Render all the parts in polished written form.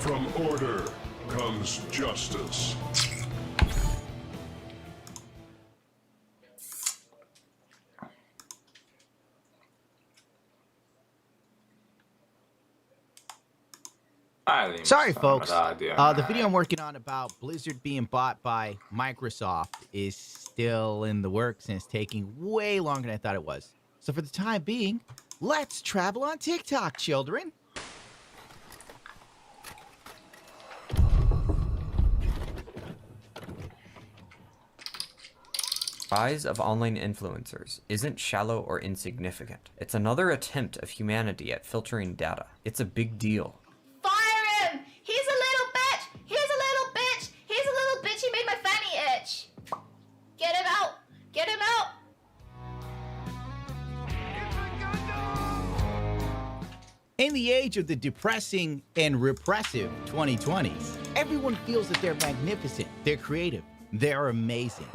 From order comes justice. Sorry, folks. The video I'm working on about Blizzard being bought by Microsoft is still in the works and it's taking way longer than I thought it was. So for the time being, let's travel on TikTok, children. Rise of online influencers isn't shallow or insignificant. It's another attempt of humanity at filtering data. It's a big deal. Fire him! He's a little bitch! He's a little bitch! He's a little bitch! He made my fanny itch! Get him out! Get him out! In the age of the depressing and repressive 2020s, everyone feels that they're magnificent, they're creative, they're amazing.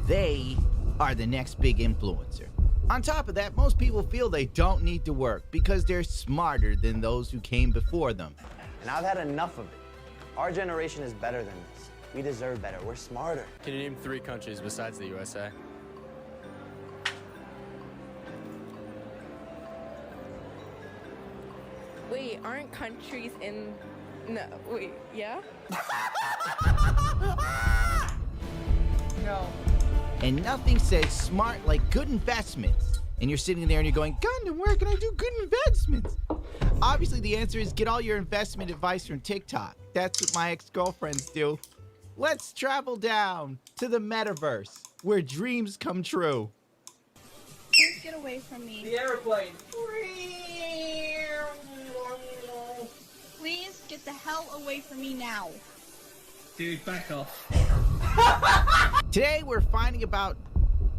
They are the next big influencer. On top of that, most people feel they don't need to work because they're smarter than those who came before them. And I've had enough of it. Our generation is better than this. We deserve better. We're smarter. Can you name 3 countries besides the USA? Wait, aren't countries in... No, wait, yeah? No. And nothing says smart like good investments. And you're sitting there and you're going, Gundam, where can I do good investments? Obviously, the answer is get all your investment advice from TikTok. That's what my ex-girlfriends do. Let's travel down to the metaverse, where dreams come true. Please get away from me. The airplane. Please get the hell away from me now. Dude, back off. Today, we're finding about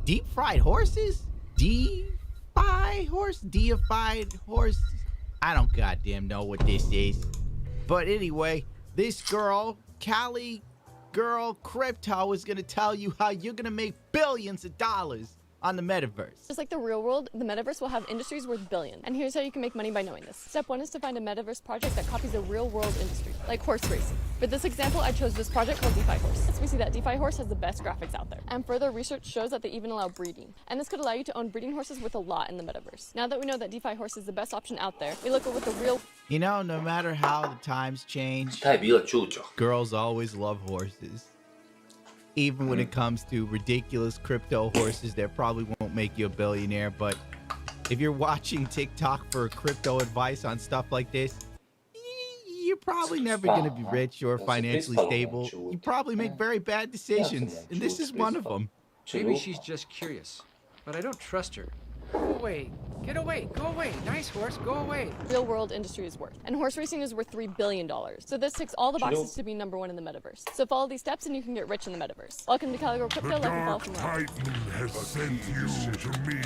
deep-fried horses? Deified horse? I don't goddamn know what this is. But anyway, this girl, Cali Girl Crypto, is gonna tell you how you're gonna make billions of dollars on the metaverse. Just like the real world, the metaverse will have industries worth billions. And here's how you can make money by knowing this. Step 1 is to find a metaverse project that copies a real world industry, like horse racing. For this example, I chose this project called DeFi Horse. As we see that DeFi Horse has the best graphics out there. And further research shows that they even allow breeding. And this could allow you to own breeding horses worth a lot in the metaverse. Now that we know that DeFi Horse is the best option out there, we look at what the real... You know, no matter how the times change, girls always love horses. Even when it comes to ridiculous crypto horses that probably won't make you a billionaire, but if you're watching TikTok for crypto advice on stuff like this, you're probably never going to be rich or financially stable. You probably make very bad decisions, and this is one of them. Maybe she's just curious, but I don't trust her. Go away. Get away. Go away. Nice horse. Go away. Real world industry is worth. And horse racing is worth $3 billion. So this ticks all the boxes to be #1 in the metaverse. So follow these steps and you can get rich in the metaverse. Welcome to Calico Crypto. Like and follow from there. Titan has sent you to me,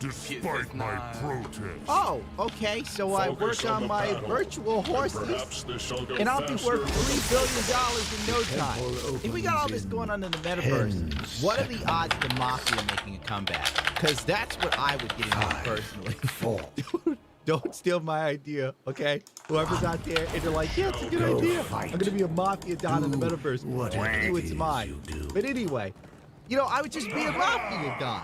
despite my protest. Oh, okay, so I work on my virtual horses, and I'll be worth $3 billion in no time. If we got all this going on in the metaverse, what are the odds of the Mafia making a comeback? Because that's what I would get into personally. Dude, don't steal my idea, okay? Whoever's out there, and they're like, yeah, it's a good idea. I'm gonna be a Mafia Don in the metaverse. It's mine. But anyway, you know, I would just be a Mafia Don.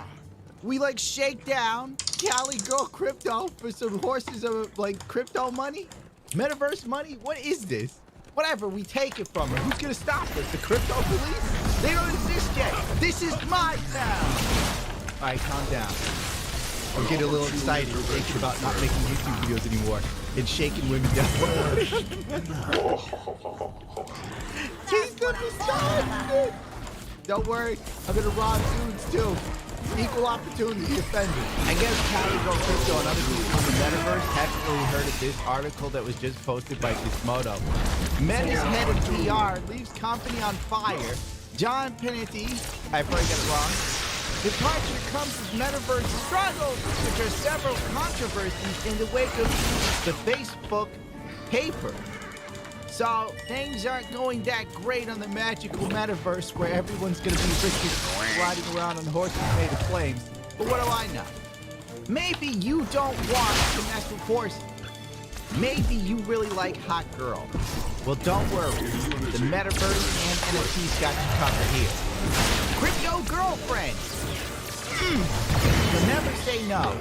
We like shake down Cali Girl Crypto for some horses of like crypto money, metaverse money. What is this? Whatever, we take it from her. Who's gonna stop us? The crypto police? They don't exist yet. This is my town. All right, calm down. I'm getting a little excited thinking about not making YouTube videos anymore and shaking women down. He's gonna stop. Don't worry, I'm gonna rob dudes too. Equal opportunity offender. I guess Cali Girl Crypto and other people in the metaverse haven't really heard of this article that was just posted by Gizmodo. Meta's head of PR leaves company on fire. John Pennity, I probably got it wrong. Departure comes as metaverse struggles, which are several controversies in the wake of the Facebook paper. So things aren't going that great on the magical metaverse where everyone's gonna be rich riding around on horses made of flames. But what do I know? Maybe you don't want to mess with horses. Maybe you really like hot girls. Well, don't worry. The metaverse and NFTs got you covered here. Crypto girlfriend. She'll never say no.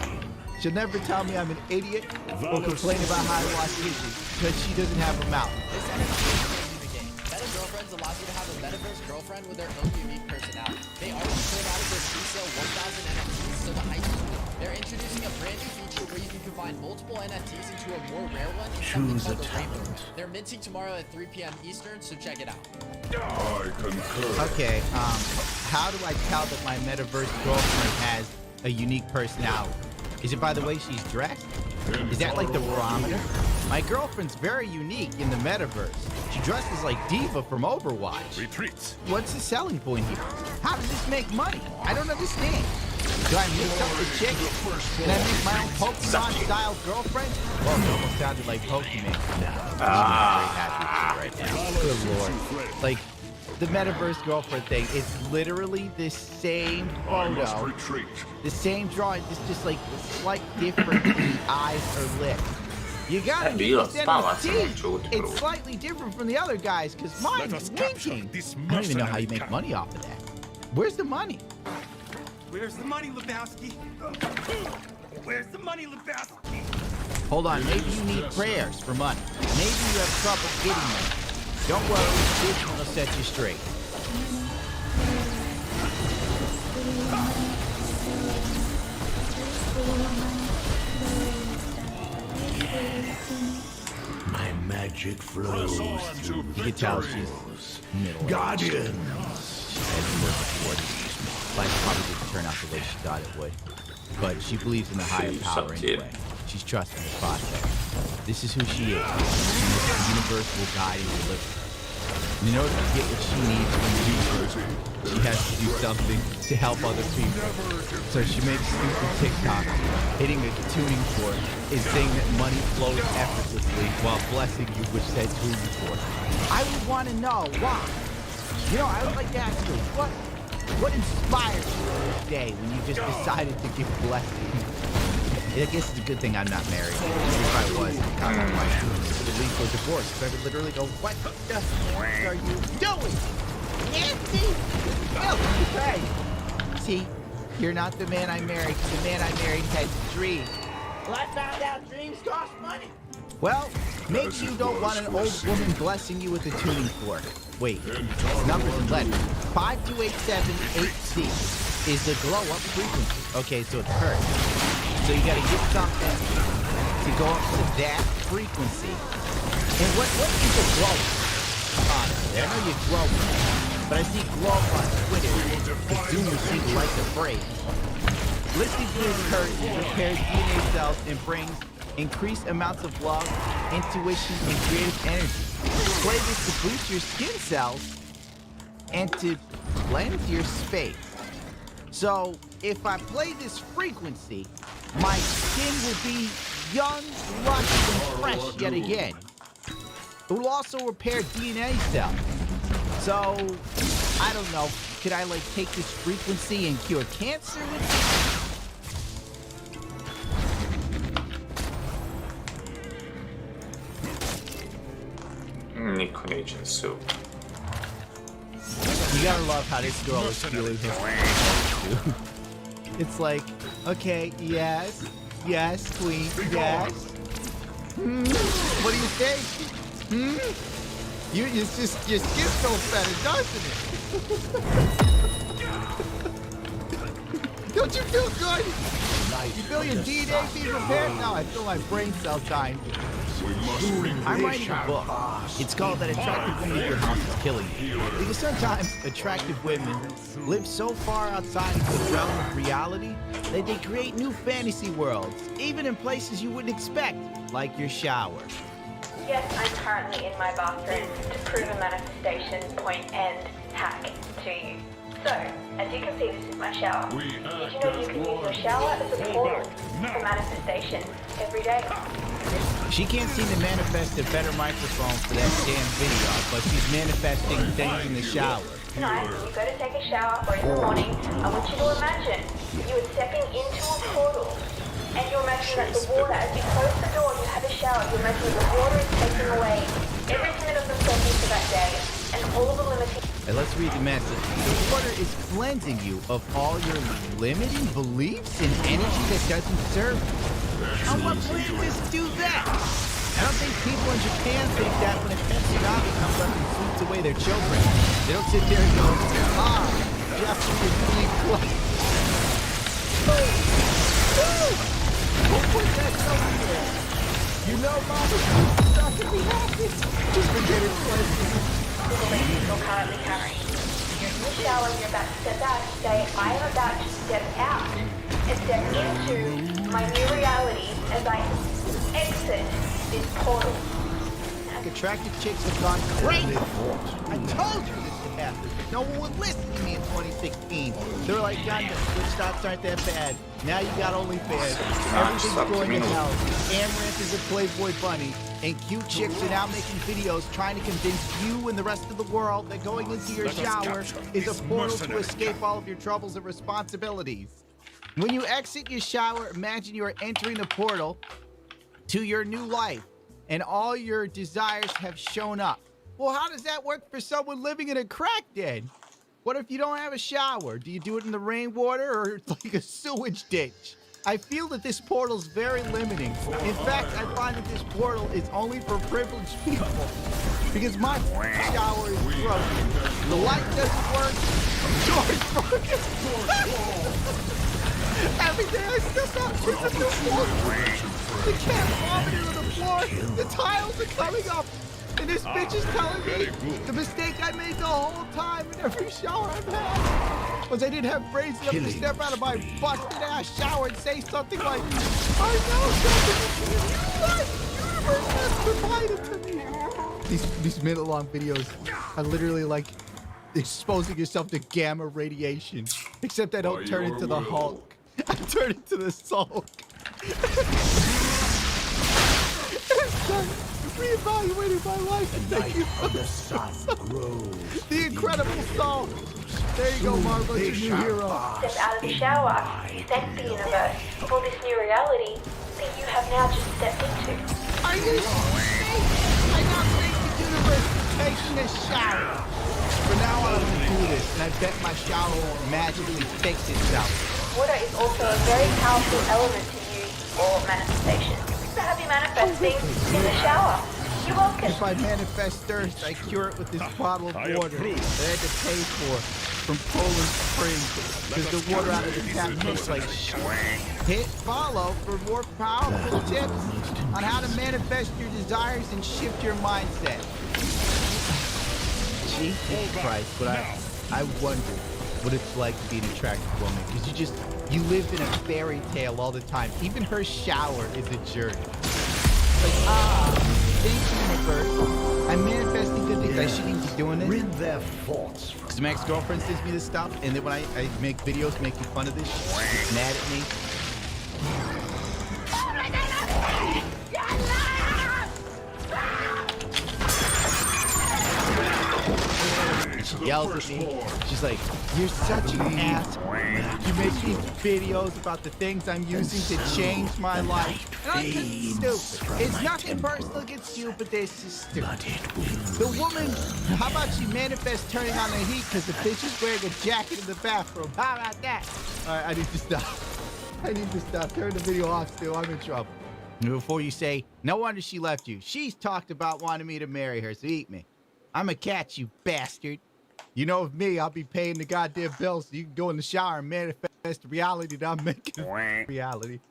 She'll never tell me I'm an idiot or complain about how I wash dishes because she doesn't have a mouth. This NFT is changing the game. Meta Girlfriends allows you to have a metaverse girlfriend with their own unique personality. They already sold out of their pre-sale 1,000 NFTs, so the hype is real. They're introducing a brand new feature where you can combine multiple NFTs into a more rare one in something called the Rainbow. They're minting tomorrow at 3 p.m. Eastern, so check it out. I concur. Okay, how do I tell that my metaverse girlfriend has a unique personality? Is it by the way she's dressed? Is that like the barometer? My girlfriend's very unique in the metaverse. She dresses like Diva from Overwatch. Retreats. What's the selling point here? How does this make money? I don't understand. Do I mix up the chick? Can I make my own Pokemon-style girlfriend? Well, it almost sounded like Pokemon. I'm very happy with you right now. Good lord. Like, the metaverse girlfriend thing is literally the same photo, the same drawing, just like a slight difference in the eyes or lips. You gotta instead of teeth, it's slightly different from the other guys because mine's winking. I don't even know how you make money off of that. Where's the money? Where's the money, Lebowski? Where's the money, Lebowski? Hold on, maybe you need prayers for money. Maybe you have trouble getting money. Don't worry, this one will set you straight. My magic flows through you can tell she's middle-aged. Guardians. She had to work toward it. Life probably didn't turn out the way she thought it would. But she believes in the higher power anyway. She's trusting the process. This is who she is. The universe will guide and deliver. And in order to get what she needs from the universe, she has to do something to help other people. So she makes stupid TikToks, hitting a tuning fork, and saying that money flows effortlessly while blessing you with said tuning fork. I would want to know why. You know, I would like to ask you, what inspired you this day when you just decided to give blessings? I guess it's a good thing I'm not married. If I was, God, my wife would leave for divorce. So I would literally go, what the fuck are you doing? Nancy! No, hey! See, you're not the man I married. The man I married had dreams. Well, I found out dreams cost money. Well, maybe you don't want an old woman blessing you with a tuning fork. Wait, it's numbers and letters. 52878C is the glow-up frequency. Okay, so it's Hertz. So you gotta get something to go up to that frequency. And what is a glow? I know you glow, but I see glow on Twitter. The Zoomers seem to like the phrase. Listening to this Hertz repairs DNA cells and brings increased amounts of love, intuition, and creative energy. Play this to boost your skin cells and to cleanse your space. So, if I play this frequency, my skin will be young, lush, and fresh yet again. It will also repair DNA cells. So, I don't know, could I like take this frequency and cure cancer with it? Niko neće su. You gotta love how this girl is feeling him. It's like, okay, yes, queen, yes. What do you think? It's just, your skin feels better, doesn't it? Don't you feel good? You feel your DNA being repaired? No, I feel my brain cells dying. I'm writing a book. It's called That Attractive Woman in Your House is Killing You. Because sometimes attractive women live so far outside of the realm of reality that they create new fantasy worlds, even in places you wouldn't expect, like your shower. Yes, I'm currently in my bathroom to prove a manifestation point and hack to you. So, as you can see, this is my shower. Did you know you can use your shower as a portal for manifestation every day? She can't seem to manifest a better microphone for that damn video, but she's manifesting things in the shower. Tonight, when you go to take a shower or in the morning, I want you to imagine you are stepping into a portal And you imagine that the water, as you close the door and you have a shower, you imagine that the water is taking away every minute of the session for that day, and all of the limiting... And let's read the message. The water is cleansing you of all your limiting beliefs and energy that doesn't serve you. How what places do that? I don't think people in Japan think that when a pet tsunami comes up and sweeps away their children. They don't sit there and go, Jeffrey is really close. Don't put that somewhere. You know, Mama, you're not gonna be happy. Just forget it, you're currently carrying. You're in the shower and you're about to step out and say, I am about to step out and step into my new reality as I exit this portal. Attractive chicks have gone crazy. I told you this would happen, but no one would listen to me in 2016. They were like, God, the Twitch stocks aren't that bad. Now you got OnlyFans. Everything's going to hell. Amaranth is a Playboy bunny. And cute chicks are now making videos trying to convince you and the rest of the world that going into your shower is a portal to escape all of your troubles and responsibilities. When you exit your shower, imagine you are entering a portal to your new life. And all your desires have shown up. Well, how does that work for someone living in a crack den? What if you don't have a shower? Do you do it in the rainwater or like a sewage ditch? I feel that this portal is very limiting. In fact, I find that this portal is only for privileged people. Because my shower is broken. The light doesn't work. The door is broken. Every day I step out to the new floor. The cat vomited on the floor. The tiles are coming up. And this bitch is telling me the mistake I made the whole time in every shower I've had was I didn't have brains enough to step out of my busted ass shower and say something like, I know something the universe has provided to me. These minute-long videos are literally like exposing yourself to gamma radiation. Except I don't turn into the Hulk. I turn into the Sulk. Reevaluating my life. Thank you. The Incredible Soul. There you go, Marvel, your new hero. Step out of the shower. Thank the universe for this new reality that you have now just stepped into. Are you kidding? I now thank the universe for taking a shower. From now on, I'm gonna do this, and I bet my shower will magically fix itself. Water is also a very powerful element to use for manifestation. So have you manifesting in the shower? You're welcome. If I manifest thirst, I cure it with this bottle of water that I had to pay for from Poland Springs because the water out of the tap tastes like shit. Hit follow for more powerful tips on how to manifest your desires and shift your mindset. Jesus Christ, but I wonder what it's like to be an attractive woman because you live in a fairy tale all the time. Even her shower is a journey. Like, thank you, universe. I'm manifesting good things. I shouldn't be doing this. Rid their thoughts. Because my ex-girlfriend sends me this stuff, and then when I make videos making fun of this, she gets mad at me. She yells at me. She's like, you're such an asshole. You make these videos about the things I'm using to change my life. And I'm just stupid. It's nothing personal against you, but this is stupid. The woman, how about she manifests turning on the heat because the bitch is wearing a jacket in the bathroom? How about that? All right, I need to stop. Turn the video off, Stu. I'm in trouble. And before you say, no wonder she left you. She's talked about wanting me to marry her, so eat me. I'm a cat, you bastard. You know, with me, I'll be paying the goddamn bills so you can go in the shower and manifest the reality that I'm making reality.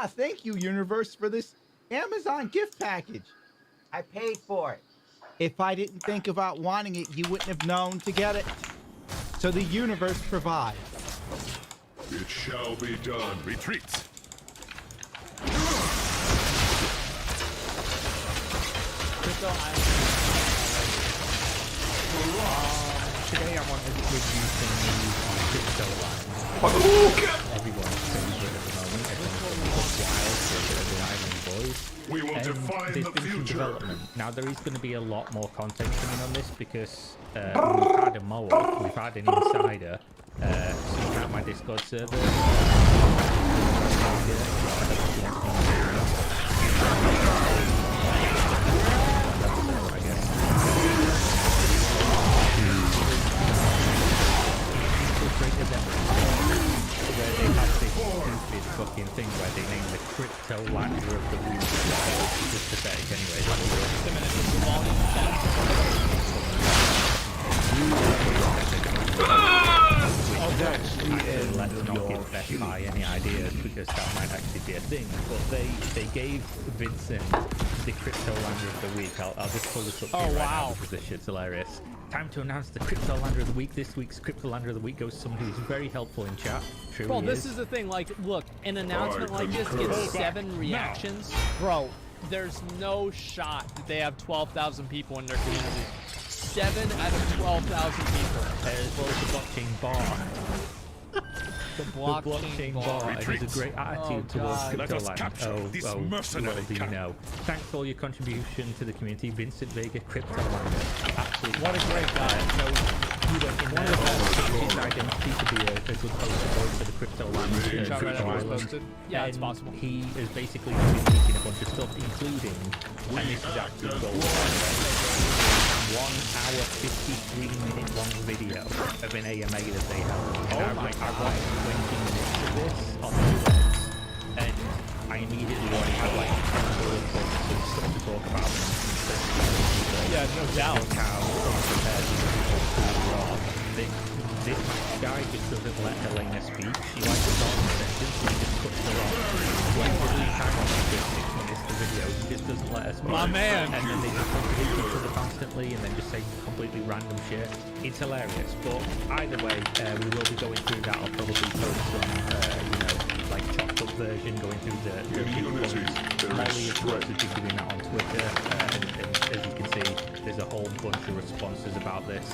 Thank you, universe, for this Amazon gift package. I paid for it. If I didn't think about wanting it, you wouldn't have known to get it. So the universe provides. It shall be done. Retreat. Today I wanted to give you some news on crypto lines. Everyone's favorite at the moment. Everyone's wild for the Island Boys. We will define there's the been some future. development. Now there is going to be a lot more content coming on this because we've had a mower, we've had an insider, sneak out my Discord server. Where they have this stupid fucking thing where they name the crypto lander of the week. Just pathetic anyway. Let's not give Best Buy any ideas because that might actually be a thing. But they gave Vincent the crypto lander of the week. I'll just pull this up here right now because this shit's hilarious. Time to announce the crypto lander of the week. This week's crypto lander of the week goes to someone who's very helpful in chat. True. Bro, this is the thing. Like, look, an announcement like this gets 7 reactions. Bro, there's no shot that they have 12,000 people in their community. 7 out of 12,000 people. As well as the blockchain bar. The blockchain bar. It has a great attitude towards cryptoland. Well, do you know? Thanks for all your contribution to the community, Vincent Vega, Cryptoland. Absolutely. What a great guy. So, his identity to be a good poster boy for the Cryptoland. Crypto Island. Yeah, it's possible. He has basically been leaking a bunch of stuff, including, and this is actually gold, 1 hour 53-minute long video of an AMA that they have. I watched 20 minutes of this on the webs, and I immediately already had like 10 bullet points of stuff to talk about. Yeah, no doubt. This guy just doesn't let Helena speak. She likes to talk in a sentence, and he just cuts her off. Like every time on the 6 minutes of the video, he just doesn't let us speak. My man! And then they just contradict each other constantly, and then just say completely random shit. It's hilarious, but either way, we will be going through that. I'll probably post some, like chopped up version going through the big ones. Molly, of course, has been doing that on Twitter, and as you can see, there's a whole bunch of responses about this,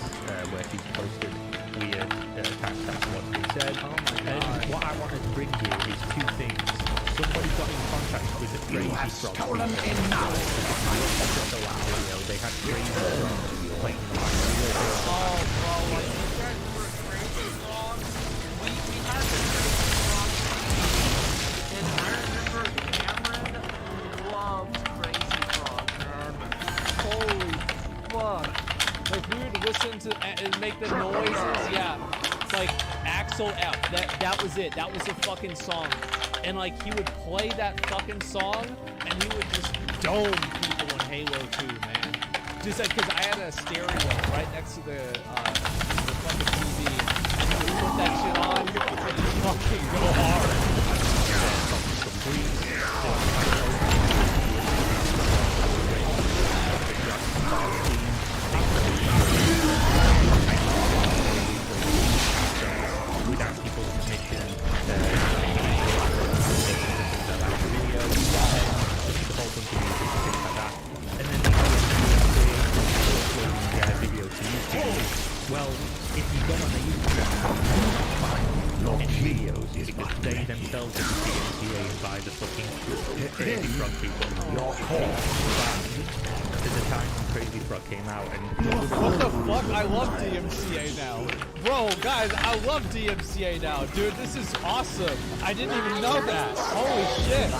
where she's posted weird timestamps of what's been said. And what I wanted to bring you is 2 things. Somebody got in contact with the Crazy Frog. They had Crazy Frog playing the Oh, bro, like, you guys were Crazy Frog. We had the Crazy Frog. And I remember Cameron loved Crazy Frog, man. Holy fuck. Like, we would listen to and make the noises, yeah. Like, Axel F, that was it. That was the fucking song. And, like, he would play that fucking song, and he would just dome people in Halo 2, man. Just like, because I had a stereo right next to the fucking TV, and he would put that shit on, and fucking go hard. without people's permission, the whole bunch of music and things like that. And then uploading video to YouTube. Well, if you go on the YouTube channel, you can't find any videos because they themselves are the DMCA by the fucking Crazy Frog people. There's a time when Crazy Frog came out and... What the fuck? I love DMCA now. Bro, guys, I love DMCA now. Dude, this is awesome. I didn't even know that. Holy shit.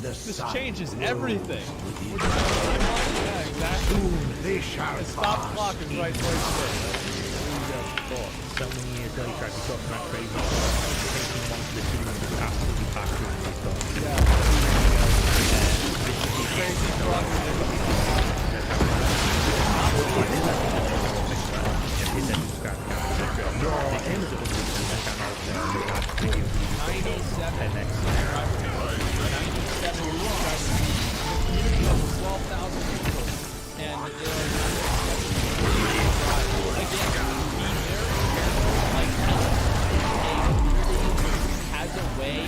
This changes everything. Yeah, exactly. The stop clock is right towards it. So many years ago, you tried to talk about Crazy Frog. Taking one to the tune was absolutely packed with stuff. Yeah. Crazy Frog. Has a way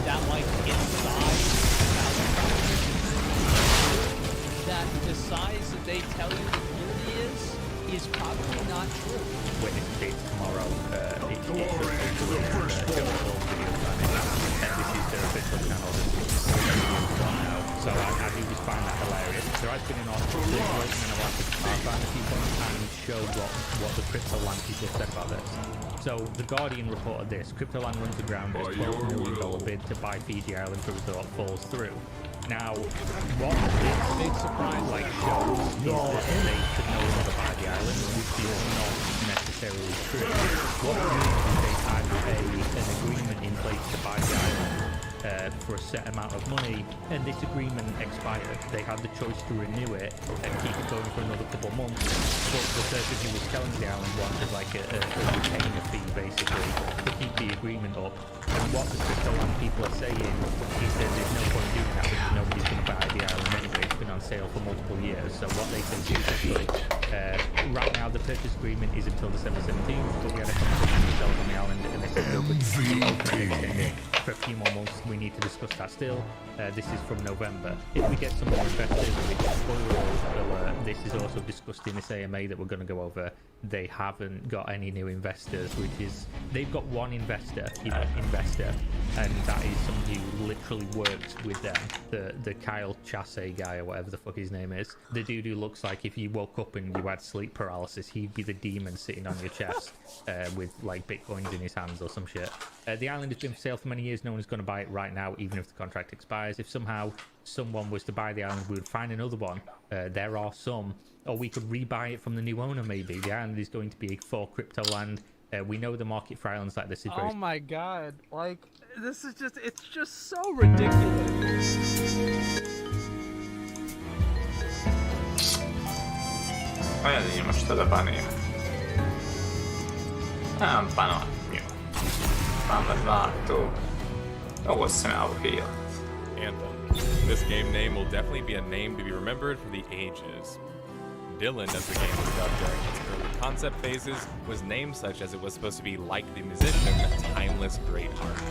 that, like, inside that the size that they tell you the community is probably not true. Witness date tomorrow. It's the first video planning. And this is their official channel. This is now. So I do just find that hilarious. There has been an article circulating, and I want to find a few points and show what the Cryptoland people said about this. So the Guardian reported this: Cryptoland runs aground as $12 million bid to buy Fiji Island for resort falls through. Now, what this big surprise shows is that they could no longer buy the island, which is not necessarily true. What it means is they had an agreement in place to buy the island for a set amount of money, and this agreement expired. They had the choice to renew it and keep it going for another couple of months, but the person who was selling the island wanted a retainer fee basically to keep the agreement up. And what the Cryptoland people are saying is that there's no point doing that because nobody's going to buy the island anyway. It's been on sale for multiple years. So what they say is right now the purchase agreement is until December 17th, but we had a conversation with sellers on the island and they said they would extend it for a few more months. We need to discuss that still. This is from November. If we get some more investors, which spoiler alert, this is also discussed in this AMA that we're going to go over. They haven't got any new investors, which is they've got one investor, and that is somebody who literally works with them, the Kyle Chasse guy or whatever the fuck his name is. The dude who looks like if you woke up and you had sleep paralysis, he'd be the demon sitting on your chest with bitcoins in his hands or some shit. The island has been for sale for many years. No one's going to buy it right now, even if the contract expires. If somehow someone was to buy the island, we would find another one. There are some. Or we could rebuy it from the new owner, maybe. The island is going to be for Cryptoland. We know the market for islands like this is very... Oh my god. This is just... It's just so ridiculous. Vidimo što da banimo. Pa no, máme dva tu. Ovo se ne upheal. Anthem. This game name will definitely be a name to be remembered for the ages. Dylan, as the game was dubbed during its early concept phases, was named such as it was supposed to be like the musician, Timeless Greatheart.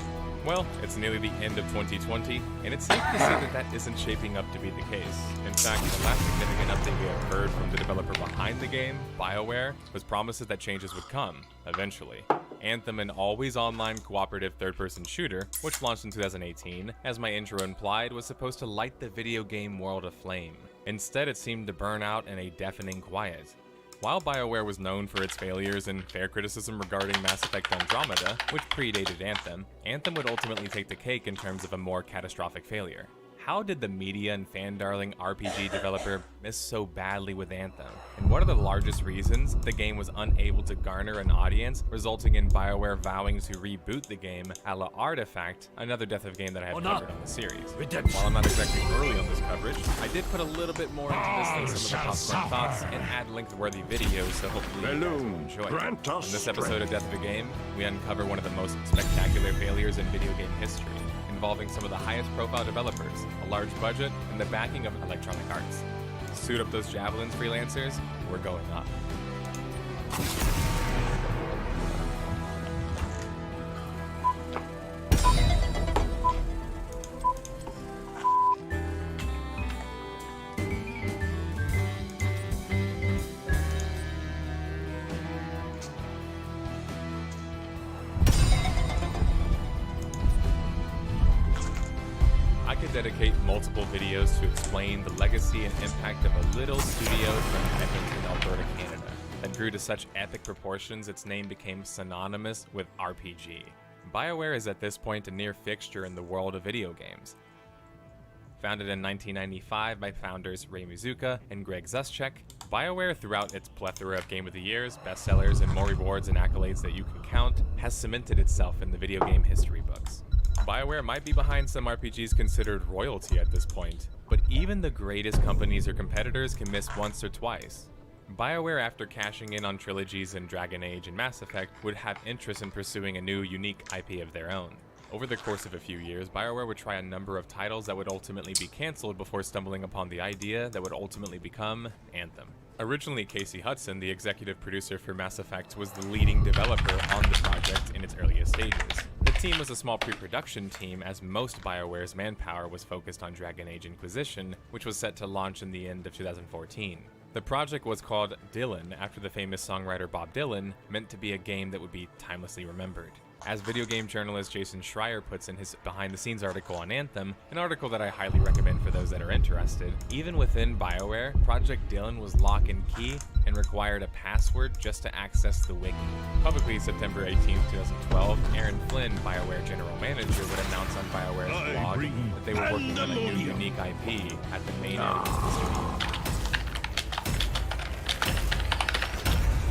Well, it's nearly the end of 2020, and it's safe to say that isn't shaping up to be the case. In fact, the last significant update we have heard from the developer behind the game, BioWare, was promises that changes would come, eventually. Anthem, an always-online cooperative third-person shooter, which launched in 2018, as my intro implied, was supposed to light the video game world aflame. Instead, it seemed to burn out in a deafening quiet. While BioWare was known for its failures and fair criticism regarding Mass Effect Andromeda, which predated Anthem, Anthem would ultimately take the cake in terms of a more catastrophic failure. How did the media and fan-darling RPG developer miss so badly with Anthem? And what are the largest reasons the game was unable to garner an audience, resulting in BioWare vowing to reboot the game a la Artifact, another Death of game that I have covered on the series? While I'm not exactly early on this coverage, I did put a little bit more into this than some of the popcorn thoughts and add length-worthy videos, so hopefully you guys will enjoy. In this episode of Death of a Game, we uncover one of the most spectacular failures in video game history, involving some of the highest profile developers, a large budget, and the backing of Electronic Arts. Suit up those javelins, freelancers, we're going up. Dedicate multiple videos to explain the legacy and impact of a little studio from Edmonton, Alberta, Canada, that grew to such epic proportions its name became synonymous with RPG. BioWare is at this point a near fixture in the world of video games. Founded in 1995 by founders Ray Mizuka and Greg Zuschek, BioWare, throughout its plethora of Game of the Years, bestsellers, and more rewards and accolades that you can count, has cemented itself in the video game history books. BioWare might be behind some RPGs considered royalty at this point, but even the greatest companies or competitors can miss once or twice. BioWare, after cashing in on trilogies in Dragon Age and Mass Effect, would have interest in pursuing a new, unique IP of their own. Over the course of a few years, BioWare would try a number of titles that would ultimately be cancelled before stumbling upon the idea that would ultimately become Anthem. Originally, Casey Hudson, the executive producer for Mass Effect, was the leading developer on the project in its earliest stages. The team was a small pre-production team, as most BioWare's manpower was focused on Dragon Age Inquisition, which was set to launch in the end of 2014. The project was called Dylan, after the famous songwriter Bob Dylan, meant to be a game that would be timelessly remembered. As video game journalist Jason Schreier puts in his behind-the-scenes article on Anthem, an article that I highly recommend for those that are interested, even within BioWare, Project Dylan was lock and key and required a password just to access the wiki. Publicly September 18, 2012, Aaron Flynn, BioWare general manager, would announce on BioWare's blog that they were working on a new unique IP at the main end of the studio.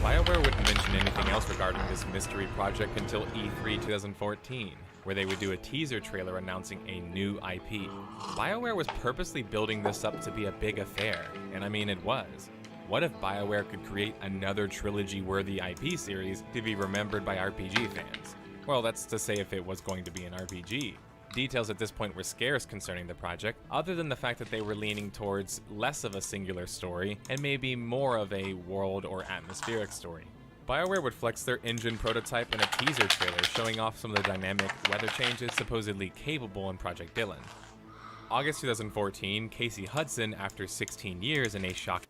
BioWare wouldn't mention anything else regarding this mystery project until E3 2014, where they would do a teaser trailer announcing a new IP. BioWare was purposely building this up to be a big affair, and I mean it was. What if BioWare could create another trilogy-worthy IP series to be remembered by RPG fans? Well, that's to say if it was going to be an RPG. Details at this point were scarce concerning the project, other than the fact that they were leaning towards less of a singular story and maybe more of a world or atmospheric story. BioWare would flex their engine prototype in a teaser trailer showing off some of the dynamic weather changes supposedly capable in Project Dylan. August 2014, Casey Hudson, after 16 years in a shock,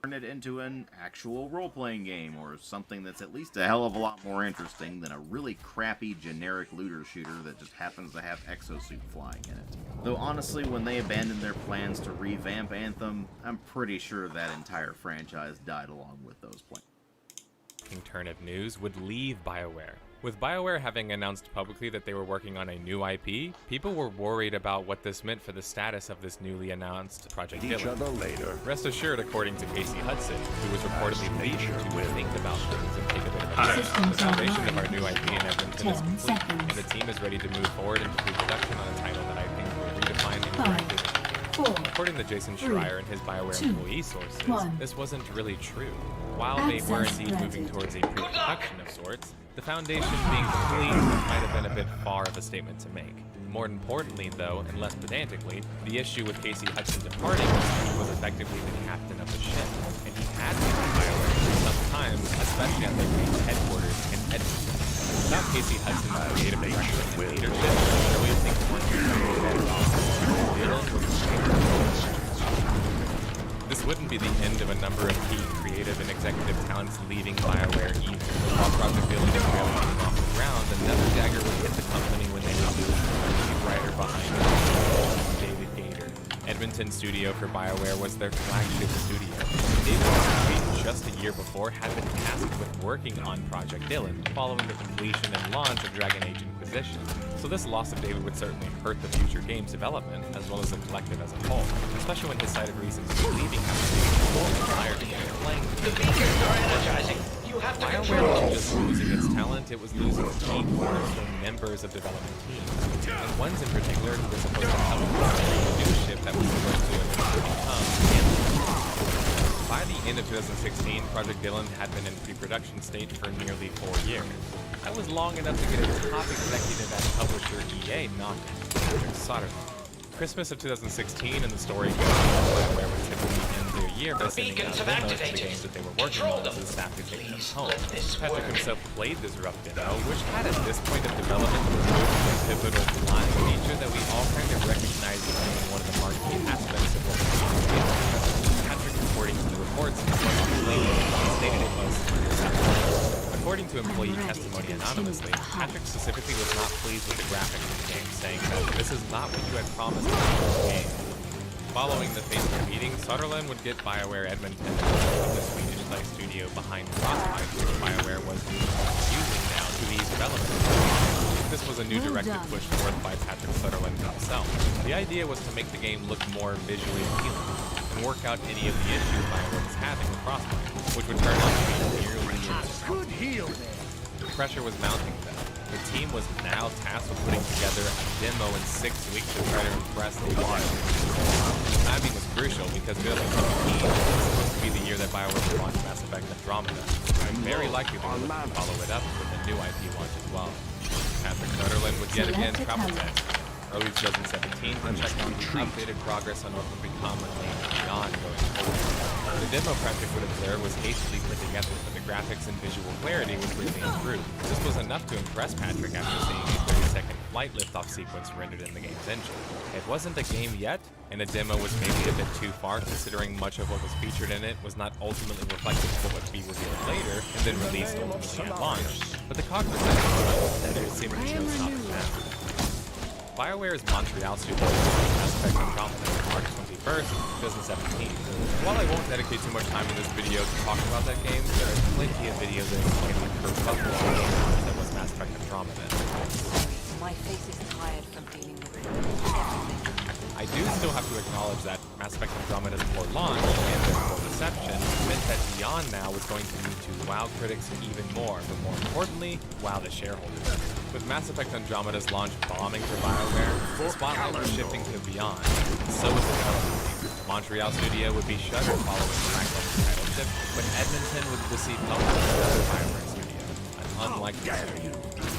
turn it into an actual role-playing game, or something that's at least a hell of a lot more interesting than a really crappy generic looter shooter that just happens to have exosuit flying in it. Though honestly, when they abandoned their plans to revamp Anthem, I'm pretty sure that entire franchise died along with those plans. Turn of news would leave BioWare. With BioWare having announced publicly that they were working on a new IP, people were worried about what this meant for the status of this newly announced Project Dylan. Rest assured, according to Casey Hudson, who was reportedly leading to think about things and take a bit of a risk, the foundation of our new IP in Edmonton is complete, and the team is ready to move forward into pre-production on a title that I think will redefine interactive. According to Jason Schreier and his BioWare employee sources, this wasn't really true. While they were indeed moving towards a pre-production of sorts, the foundation being complete might have been a bit far of a statement to make. More importantly, though, and less pedantically, the issue with Casey Hudson departing was he was effectively the captain of the ship, and he had been in BioWare for some time, especially at their main headquarters in Edmonton. Without Casey Hudson's creative direction and leadership, I really think one This wouldn't be the end of a number of key creative and executive talents leaving BioWare either. While Project Dylan is barely getting off the ground, another dagger would hit the company when they would lose the lead writer behind it, David Gator. Edmonton studio for BioWare was their flagship studio. David, just a year before, had been tasked with working on Project Dylan, following the completion and launch of Dragon Age Inquisition. So this loss of David would certainly hurt the future game's development, as well as the collective as a whole, especially when his cited reasons for leaving have been prior to playing. The beacons are energizing. You have to BioWare wasn't just losing its talent, it was losing key cornerstone members of development teams. And ones in particular who were supposed to help the new ship that was supposed to become Anthem. By the end of 2016, Project Dylan had been in pre-production state for nearly 4 years. That was long enough to get a top executive at publisher EA knocked out. Christmas of 2016, and the story goes BioWare would typically end their year by sending out demos to the games that they were working on as the staff could take them home. Patrick himself played this rough demo, which had at this point of development the pivotal flying feature that we all kind of recognize as being one of the marquee aspects of what we do. Patrick, according to the reports, stated it was according to employee testimony anonymously, Patrick specifically was not pleased with the graphics of the game, saying that this is not what you had promised in the game. Following the Facebook meeting, Sutherland would get BioWare Edmonton of the Swedish-like studio behind Frostbite, which BioWare was using now to ease development. This was a new directive pushed forth by Patrick Sutherland himself. The idea was to make the game look more visually appealing and work out any of the issues BioWare was having with Frostbite, which would turn out to be nearly good heel there. Pressure was mounting though. The team was now tasked with putting together a demo in 6 weeks to try to impress the audience. Timing was crucial because 2017 was supposed to be the year that BioWare would launch Mass Effect Andromeda, and very likely they would follow it up with a new IP launch as well. Patrick Sutherland would yet again travel test. Early 2017 to check on the updated progress on what would become a name beyond going forward. The demo Project would observe was hastily put together, but the graphics and visual clarity was greatly improved. This was enough to impress Patrick after seeing a 30-second flight liftoff sequence rendered in the game's engine. It wasn't a game yet, and the demo was maybe a bit too far considering much of what was featured in it was not ultimately reflective of what would be revealed later and then released ultimately at launch, but the cock percentage seemingly shows stopping now. BioWare's Montreal studio released Mass Effect Andromeda on March 21st, 2017. While I won't dedicate too much time in this video to talk about that game, there are plenty of videos that explain the kerfuffle of the game that was Mass Effect Andromeda. My face is tired from dealing with everything. I do still have to acknowledge that Mass Effect Andromeda's poor launch and their poor reception meant that Beyond now was going to need to wow critics even more, but more importantly, wow the shareholders. With Mass Effect Andromeda's launch bombing for BioWare, the spotlight was shifting to Beyond. So was the development team. Montreal studio would be shuttered following the lackluster title shift, but Edmonton would receive publishing from the BioWare studio, an unlikely studio.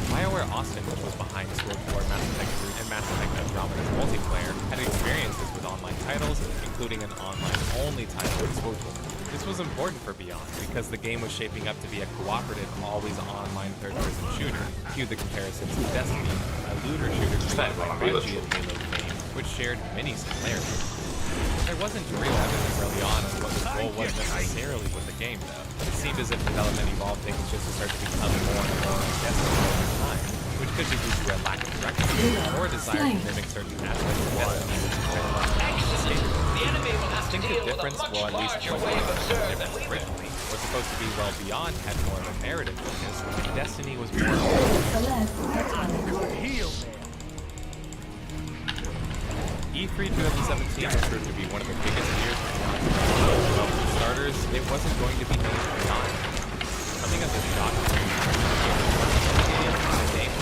BioWare Austin, which was behind Sword 4, Mass Effect 3, and Mass Effect Andromeda's multiplayer, had experiences with online titles, including an online-only title in Sword 4. This was important for Beyond because the game was shaping up to be a cooperative, always-online third-person shooter. Cue the comparisons to Destiny, a looter shooter created by Bungie of Halo fame, which shared many similarities. There wasn't real evidence early on of what the goal was necessarily with the game, though. It seemed as if development evolved things just to start to become more and more like Destiny over time, which could be due to a lack of direction or a desire to mimic certain aspects of Destiny, which is kind of like I think the difference, well at least point one the difference originally, was supposed to be well Beyond had more of a narrative focus, and Destiny was more E3 2017 was proved to be one of the biggest years for Beyond. Well, for starters, it wasn't going to be named Beyond. Coming as a shock to the name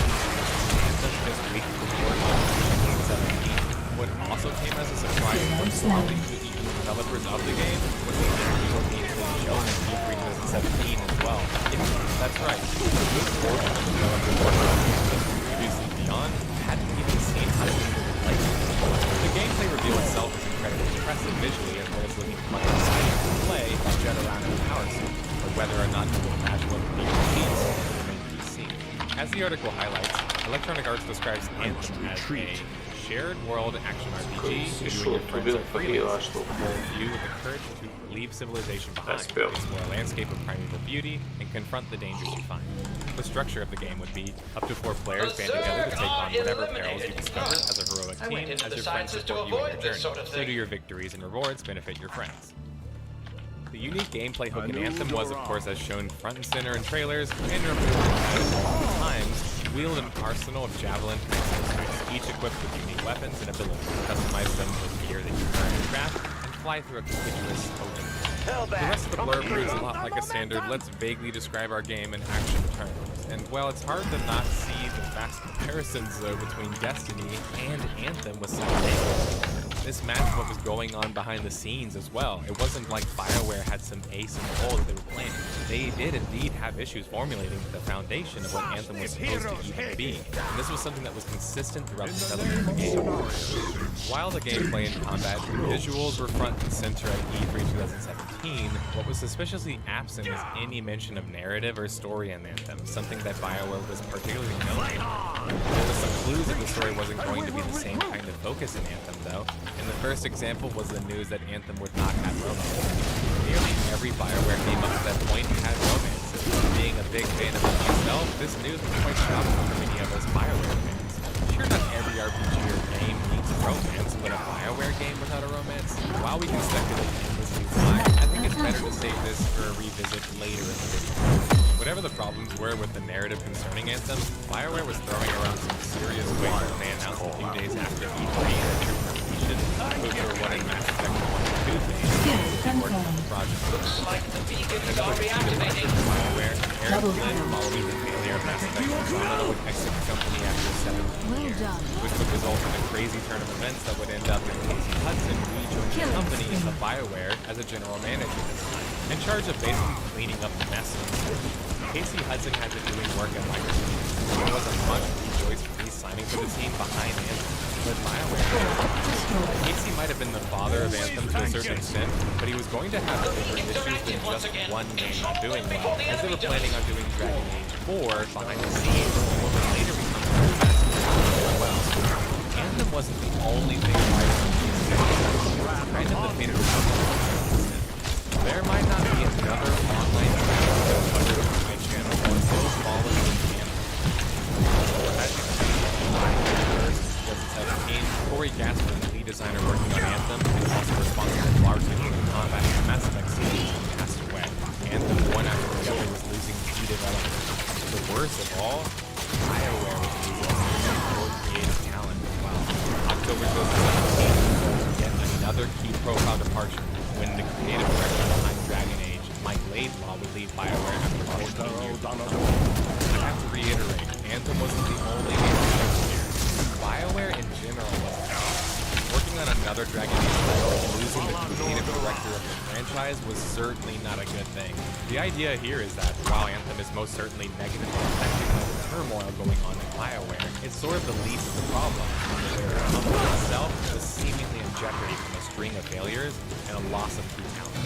just weeks before launch in 2017. What also came as a surprise to EU developers of the game was the interview being shown in E3 2017 as well. Yeah, that's right. A good portion of the developers previously Beyond hadn't even seen how to use the light. The gameplay reveal itself is incredibly impressive visually, as well as looking much exciting to play and jet around in a power suit, but whether or not it will match what the game repeats remains to be seen. As the article highlights, Electronic Arts describes Anthem as a shared world action RPG that you and your friends are freelancers who hold you with the courage to leave civilization behind, explore a landscape of primeval beauty, and confront the dangers you find. The structure of the game would be up to 4 players band together to take on whatever perils you discover as a heroic team as your friends support you in your journey. So do your victories and rewards benefit your friends. The unique gameplay hook in Anthem was, of course, as shown front and center in trailers and multiple times, wield an arsenal of javelin suits, each equipped with unique weapons and abilities. Customize them with gear that you can craft and fly through a contiguous open. The rest of the blurb reads a lot like a standard let's vaguely describe our game in action terms. And while it's hard to not see the fast comparisons though between Destiny and Anthem with some examples, this matched what was going on behind the scenes as well. It wasn't like BioWare had some ace in the hole that they were playing. They did indeed have issues formulating the foundation of what Anthem was supposed to even be. And this was something that was consistent throughout the development of the game. While the gameplay and combat and visuals were front and center at E3 2017, what was suspiciously absent is any mention of narrative or story in Anthem, something that BioWare was particularly known for. There were some clues that the story wasn't going to be the same kind of focus in Anthem though, and the first example was the news that Anthem would not have romance. Nearly every BioWare game up to that point had romance. Being a big fan of it myself, this news was quite shocking for many of us BioWare fans. Sure, not every RPG or game needs romance, but a BioWare game without a romance? While we can speculate endlessly why, I think it's better to save this for a revisit later in the video. Whatever the problems were with the narrative concerning Anthem, BioWare was throwing around some serious weight when they announced a few days after E3 that true completion, which were running Mass Effect 1 and 2 things, working on the project. Looks like the beacons are reactivating. BioWare, Eric Flynn, following the failure of Mass Effect Andromeda, would exit the company after 17 years, which would result in a crazy turn of events that would end up in Casey Hudson rejoining the company of BioWare as a general manager this time, in charge of basically cleaning up the mess. Casey Hudson had been doing work at Microsoft. There wasn't much choice for me signing for the team behind Anthem. but BioWare. Casey might have been the father of Anthem to a certain extent, but he was going to have bigger issues than just one game not doing well, as they were planning on doing Dragon Age 4 behind the scenes, what would later become well. Anthem wasn't the only thing kind of the fate of the there might not be another online game covered on my channel one so small as Anthem. As you see, 2017, Corey Gaston, the lead designer working on Anthem, is also responsible largely for the combat and Mass Effect series, passed away. Anthem, one after the other, was losing key developers. The worst of all, BioWare was losing core creative talent as well. October 2017, yet another key profile departure when the creative director behind Dragon Age, Mike Laidlaw, would leave BioWare after 14 years. I have to reiterate, Anthem wasn't the only game here. BioWare in general was working on another Dragon Age title and losing the creative director of the franchise was certainly not a good thing. The idea here is that while Anthem is most certainly negatively affected by the turmoil going on in BioWare, it's sort of the least of the problem. The company itself was seemingly in jeopardy from a string of failures and a loss of true talent.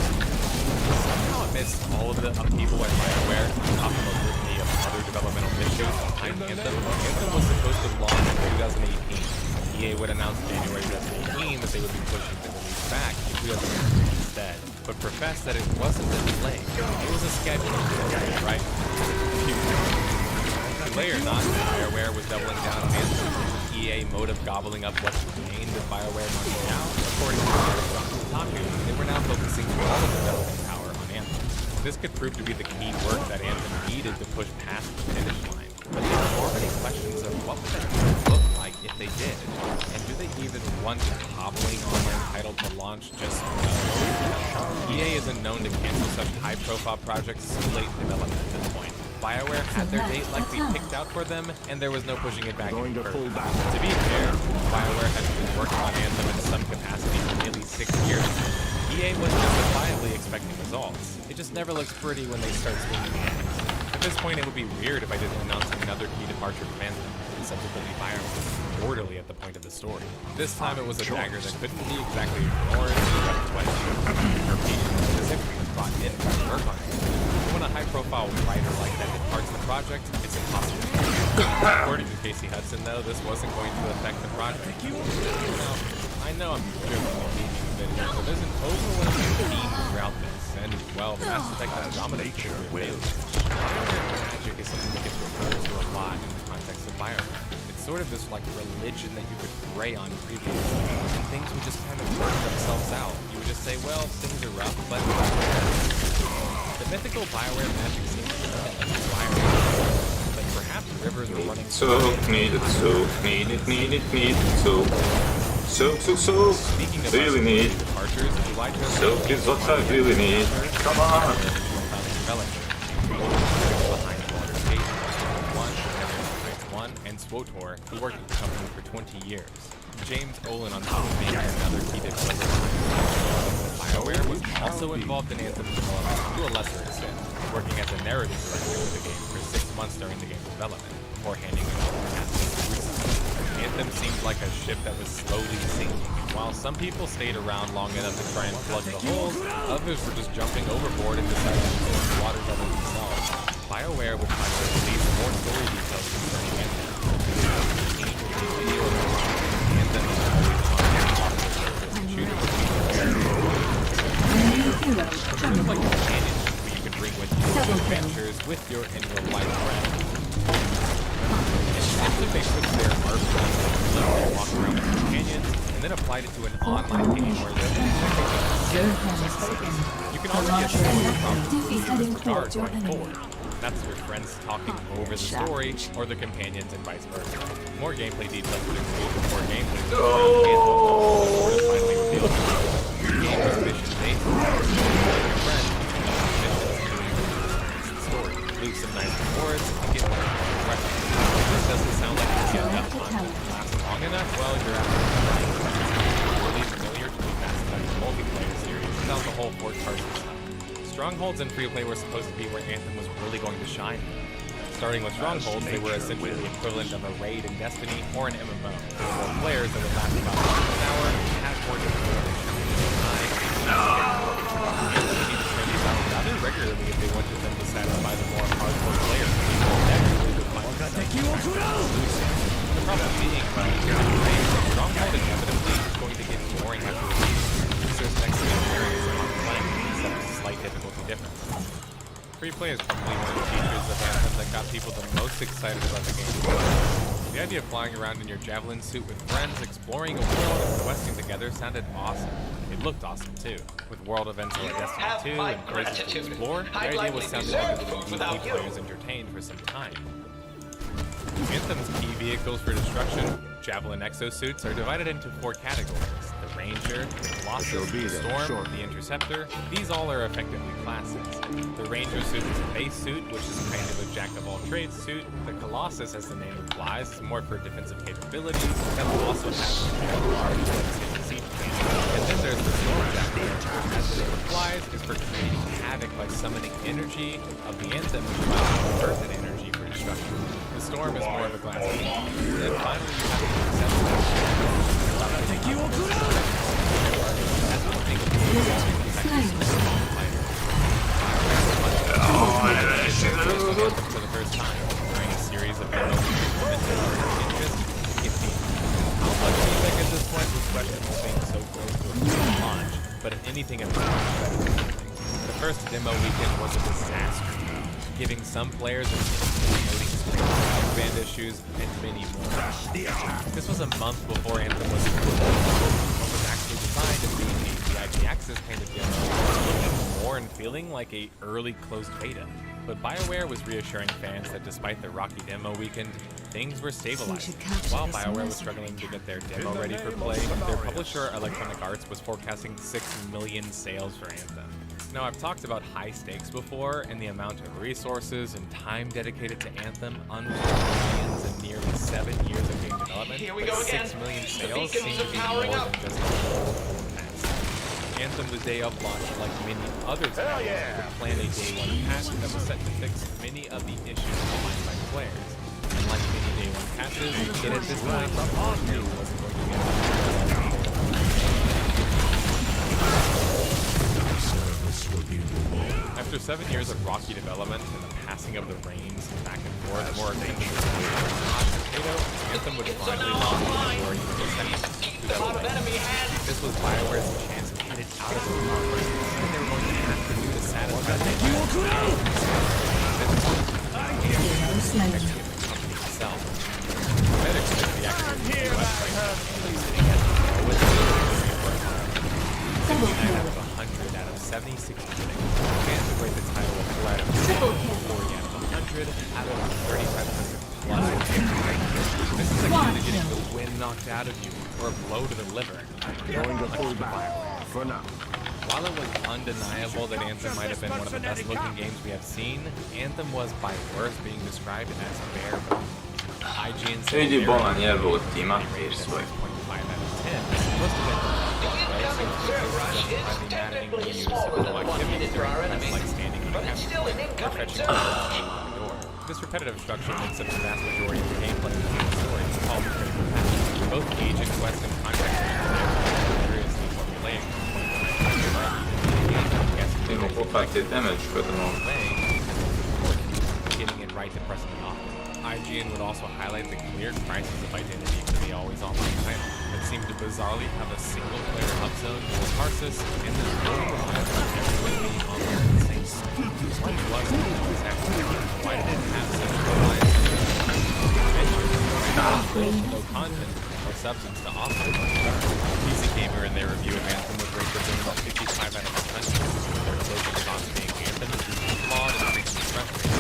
Somehow amidst all of the upheaval at BioWare, top of litany of other developmental issues behind Anthem was supposed to launch in 2018. EA would announce January 2018 that they would be pushing the release back to 2018 instead, but professed that it wasn't a delay. It was a scheduling delay, right? Delay or not, BioWare was doubling down on Anthem. EA mode of gobbling up what remained of BioWare money now, according to Kotaku, they were now focusing all of the development power on Anthem. This could prove to be the key work that Anthem needed to push past the finish line. But there are already questions of what would that game look like if they did, and do they even want a hobbling online title to launch just so? EA isn't known to cancel such high-profile projects so late in development at this point. BioWare had their date likely picked out for them, and there was no pushing it back any further. To be fair, BioWare had been working on Anthem in some capacity for nearly 6 years now. EA was justifiably expecting results. It just never looks pretty when they start swinging the axe. At this point, it would be weird if I didn't announce another key departure from Anthem, and subsequently BioWare was orderly at the point of the story. This time, it was a dagger that couldn't be exactly ignored, but twice. Specifically brought in to work on it. When a high-profile writer like that departs the project, it's impossible. According to Casey Hudson, though, this wasn't going to affect the project. Now, I know I'm joking the theming a bit here, but there's an overwhelming theme throughout this, and, well, the Mass Effect dominates your failure. Magic is something that gets referred to a lot in the context of BioWare. It's sort of this, like, religion that you could pray on previously, and things would just kind of work themselves out. You would just say, well, things are rough, but the mythical BioWare magic seems to be inspiring, but perhaps rivers are running. Soak, needed soak, needed soak. Soak. Really need. Soak is what I really need. Come on. And SWTOR, who worked with the company for 20 years. James Olin on top of being another key developer. BioWare was also involved in Anthem's development to a lesser extent, working as a narrative director for the game for 6 months during the game's development, before handing it over to Anthem seemed like a ship that was slowly sinking. While some people stayed around long enough to try and plug the holes, others were just jumping overboard and deciding to go in the water level themselves. BioWare would try to release more story details concerning Anthem. Sort of like a companionship where you can bring with you adventures with your in-real-life friends. And Anthem they took their art from and walk around with companions, and then applied it to an online game where you can already get the regard going forward. That's your friends talking over the story, or the companions, and vice versa. More gameplay details would include more gameplay details finally revealed. The game was mission-based, your friends, story, lose some nice rewards, and get more progression. If this doesn't sound like it's enough time to last long enough, well, you're absolutely right. It's really familiar to the Mass Effect multiplayer series without the whole fourth-person stuff. Strongholds and free play were supposed to be where Anthem was really going to shine. Starting with Strongholds, they were essentially the equivalent of a raid in Destiny or an MMO. For players that would last about an hour and had more difficulty. Rather regularly if they wanted them to satisfy the more hardcore players. The problem being, Stronghold inevitably is going to get boring after a few. There's next to areas on playing, except a slight difficulty difference. Free play is probably one of the features of Anthem that got people the most excited about the game. The idea of flying around in your javelin suit with friends, exploring a world, and questing together sounded awesome. It looked awesome too. With world events like Destiny 2 and places to explore, the idea was sounding like it would keep players entertained for some time. Anthem's key vehicles for destruction, javelin exosuits, are divided into 4 categories. The Ranger, the Colossus, the Storm, the Interceptor. These all are effectively classes. The Ranger suit is a base suit, which is kind of a jack-of-all-trades suit. The Colossus, as the name implies, is more for defensive capabilities, that will also have a large devastating siege cannon. And then there's the Storm Javelin, which, as the name implies, is for creating havoc by summoning energy of the Anthem, which provides earth and energy for destruction. The Storm is more of a glass beam. And then finally, you have the for the first time during a series of demos. How much feedback at this point was questionable being so close to a full launch, but if anything, it was better than anything. The first demo weekend was a disaster, giving some players a band issues and many more. This was a month before Anthem was what was actually designed as being a VIP access kind of demo, looking more and feeling like a early closed beta. But BioWare was reassuring fans that despite the rocky demo weekend, things were stabilizing. While BioWare was struggling to get their demo ready for play, their publisher Electronic Arts was forecasting 6 million sales for Anthem. Now, I've talked about high stakes before and the amount of resources and time dedicated to Anthem millions in nearly 7 years of game development, but 6 million sales seem to be more than just a whole pass. Anthem the day of launch, like many other titles, would plan a day one patch that was set to fix many of the issues outlined by players. And like many day one patches, it at this point knew wasn't going to be enough. After 7 years of rocky development and the passing of the reins back and forth more akin to the potato, Anthem would finally launch in February 22nd. This was BioWare's chance to get it out of the market, and they were going to have to do to satisfy the company itself. Medics took the acquisition website, sitting at the lowest 59 out of 100 out of 76 critics. Fans would rate the title a 4 out of 40 out of 100 out of 3,500 plus. This is akin to getting the wind knocked out of you or a blow to the liver. Going to hold for now. While it was undeniable that Anthem might have been one of the best looking games we have seen, Anthem was by worst being described as bare bones. IGN said Vidi bolan je ultima i svoj. 6.5 out of 10. Most of it This repetitive structure makes up the vast majority of the gameplay and the story. It's called the critical path. Both agent quests and context seriously formulaic. Idemo popati damage kod getting it right to pressing the off. IGN would also highlight the clear crisis of identity for the always online title that seemed to bizarrely have a single player hub zone for Tarsus and the everyone being online at the same time. What was it exactly? Why did it have such no content or substance to offer? PC Gamer in their review of Anthem would rate the game about 55 out of 100. Their closing thoughts being Anthem is flawed and freaking frustrating.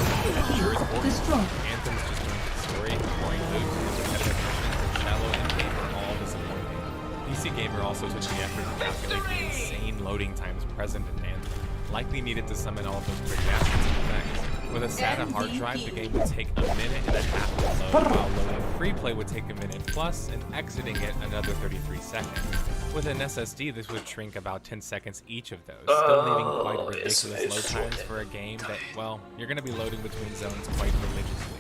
Anthem's just story, boring loot, repetitive missions, and shallow endgame are all disappointing. PC Gamer also took the effort to calculate the insane loading times present in Anthem, likely needed to summon all of those pretty assets and effects. With a SATA hard drive, the game would take a minute and a half to load, while loading free play would take a minute plus, and exiting it another 33 seconds. With an SSD, this would shrink about 10 seconds each of those, still leaving quite ridiculous load times for a game that, well, you're going to be loading between zones quite religiously.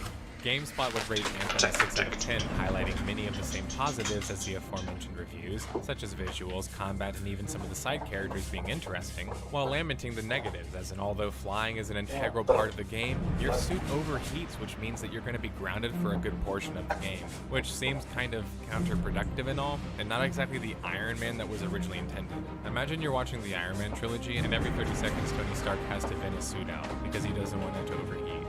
GameSpot would rate Anthem a 6 out of 10, highlighting many of the same positives as the aforementioned reviews, such as visuals, combat, and even some of the side characters being interesting, while lamenting the negatives, as in although flying is an integral part of the game, your suit overheats, which means that you're going to be grounded for a good portion of the game, which seems kind of counterproductive and all, and not exactly the Iron Man that was originally intended. Imagine you're watching the Iron Man trilogy, and every 30 seconds Tony Stark has to vent his suit out, because he doesn't want it to overheat.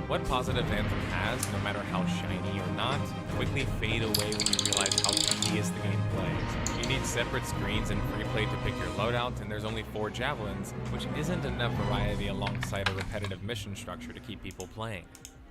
What positive Anthem has, no matter how shiny or not, quickly fade away when you realize how tedious the game plays. You need separate screens and free play to pick your loadout, and there's only 4 javelins, which isn't enough variety alongside a repetitive mission structure to keep people playing.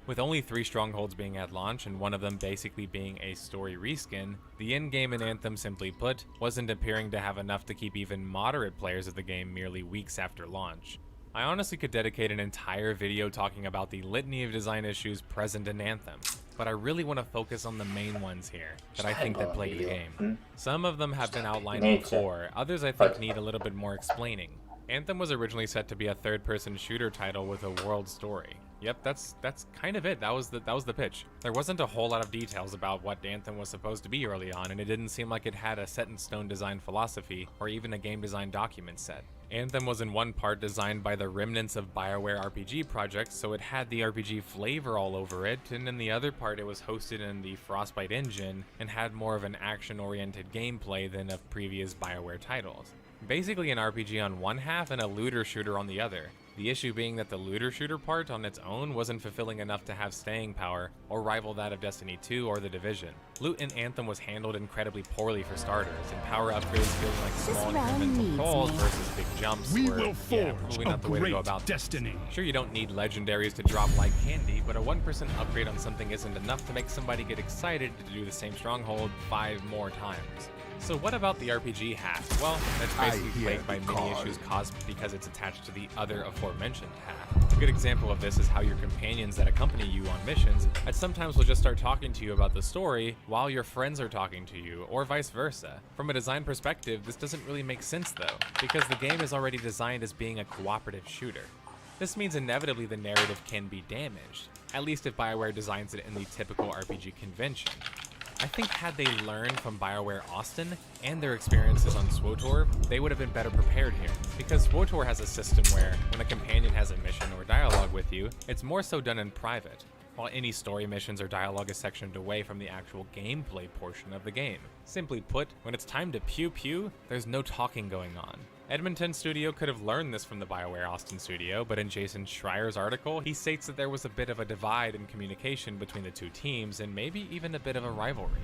With only 3 strongholds being at launch and one of them basically being a story reskin, the endgame in Anthem, simply put, wasn't appearing to have enough to keep even moderate players of the game merely weeks after launch. I honestly could dedicate an entire video talking about the litany of design issues present in Anthem, but I really want to focus on the main ones here that I think that plague the game. Some of them have been outlined before, others I think need a little bit more explaining. Anthem was originally set to be a third-person shooter title with a world story. Yep, that's kind of it. That was the pitch. There wasn't a whole lot of details about what Anthem was supposed to be early on, and it didn't seem like it had a set-in-stone design philosophy or even a game design document set. Anthem was in one part designed by the remnants of BioWare RPG projects, so it had the RPG flavor all over it, and in the other part it was hosted in the Frostbite engine and had more of an action-oriented gameplay than of previous BioWare titles. Basically an RPG on one half and a looter shooter on the other. The issue being that the looter shooter part on its own wasn't fulfilling enough to have staying power or rival that of Destiny 2 or The Division. Loot in Anthem was handled incredibly poorly for starters, and power upgrades feeling like small incremental calls versus big jumps were probably not the way to go about Destiny. Sure, you don't need legendaries to drop like candy, but a 1% upgrade on something isn't enough to make somebody get excited to do the same stronghold 5 more times. So what about the RPG half? Well, that's basically plagued by many issues caused because it's attached to the other aforementioned half. A good example of this is how your companions that accompany you on missions at sometimes will just start talking to you about the story while your friends are talking to you, or vice versa. From a design perspective, this doesn't really make sense though, because the game is already designed as being a cooperative shooter. This means inevitably the narrative can be damaged, at least if BioWare designs it in the typical RPG convention. I think had they learned from BioWare Austin and their experiences on SWTOR, they would have been better prepared here. Because SWTOR has a system where, when a companion has a mission or dialogue with you, it's more so done in private, while any story missions or dialogue is sectioned away from the actual gameplay portion of the game. Simply put, when it's time to pew-pew, there's no talking going on. Edmonton Studio could have learned this from the BioWare Austin studio, but in Jason Schreier's article, he states that there was a bit of a divide in communication between the two teams and maybe even a bit of a rivalry.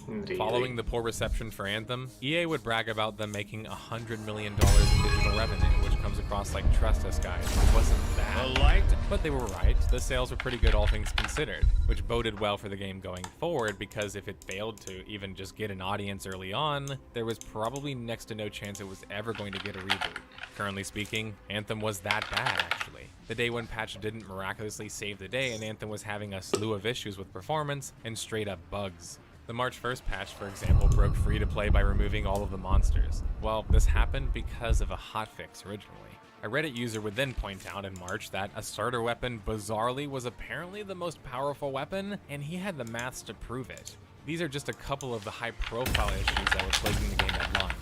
Indeed. Following the poor reception for Anthem, EA would brag about them making $100 million in digital revenue, which comes across like, trust us guys, it wasn't that light, but they were right. The sales were pretty good all things considered, which boded well for the game going forward, because if it failed to even just get an audience early on, there was probably next to no chance it was ever going to get a reboot. Currently speaking, Anthem was that bad actually. The day one patch didn't miraculously save the day, and Anthem was having a slew of issues with performance and straight up bugs. The March 1st patch, for example, broke free to play by removing all of the monsters. Well, this happened because of a hotfix originally. A Reddit user would then point out in March that a starter weapon bizarrely was apparently the most powerful weapon, and he had the maths to prove it. These are just a couple of the high-profile issues that were plaguing the game at launch.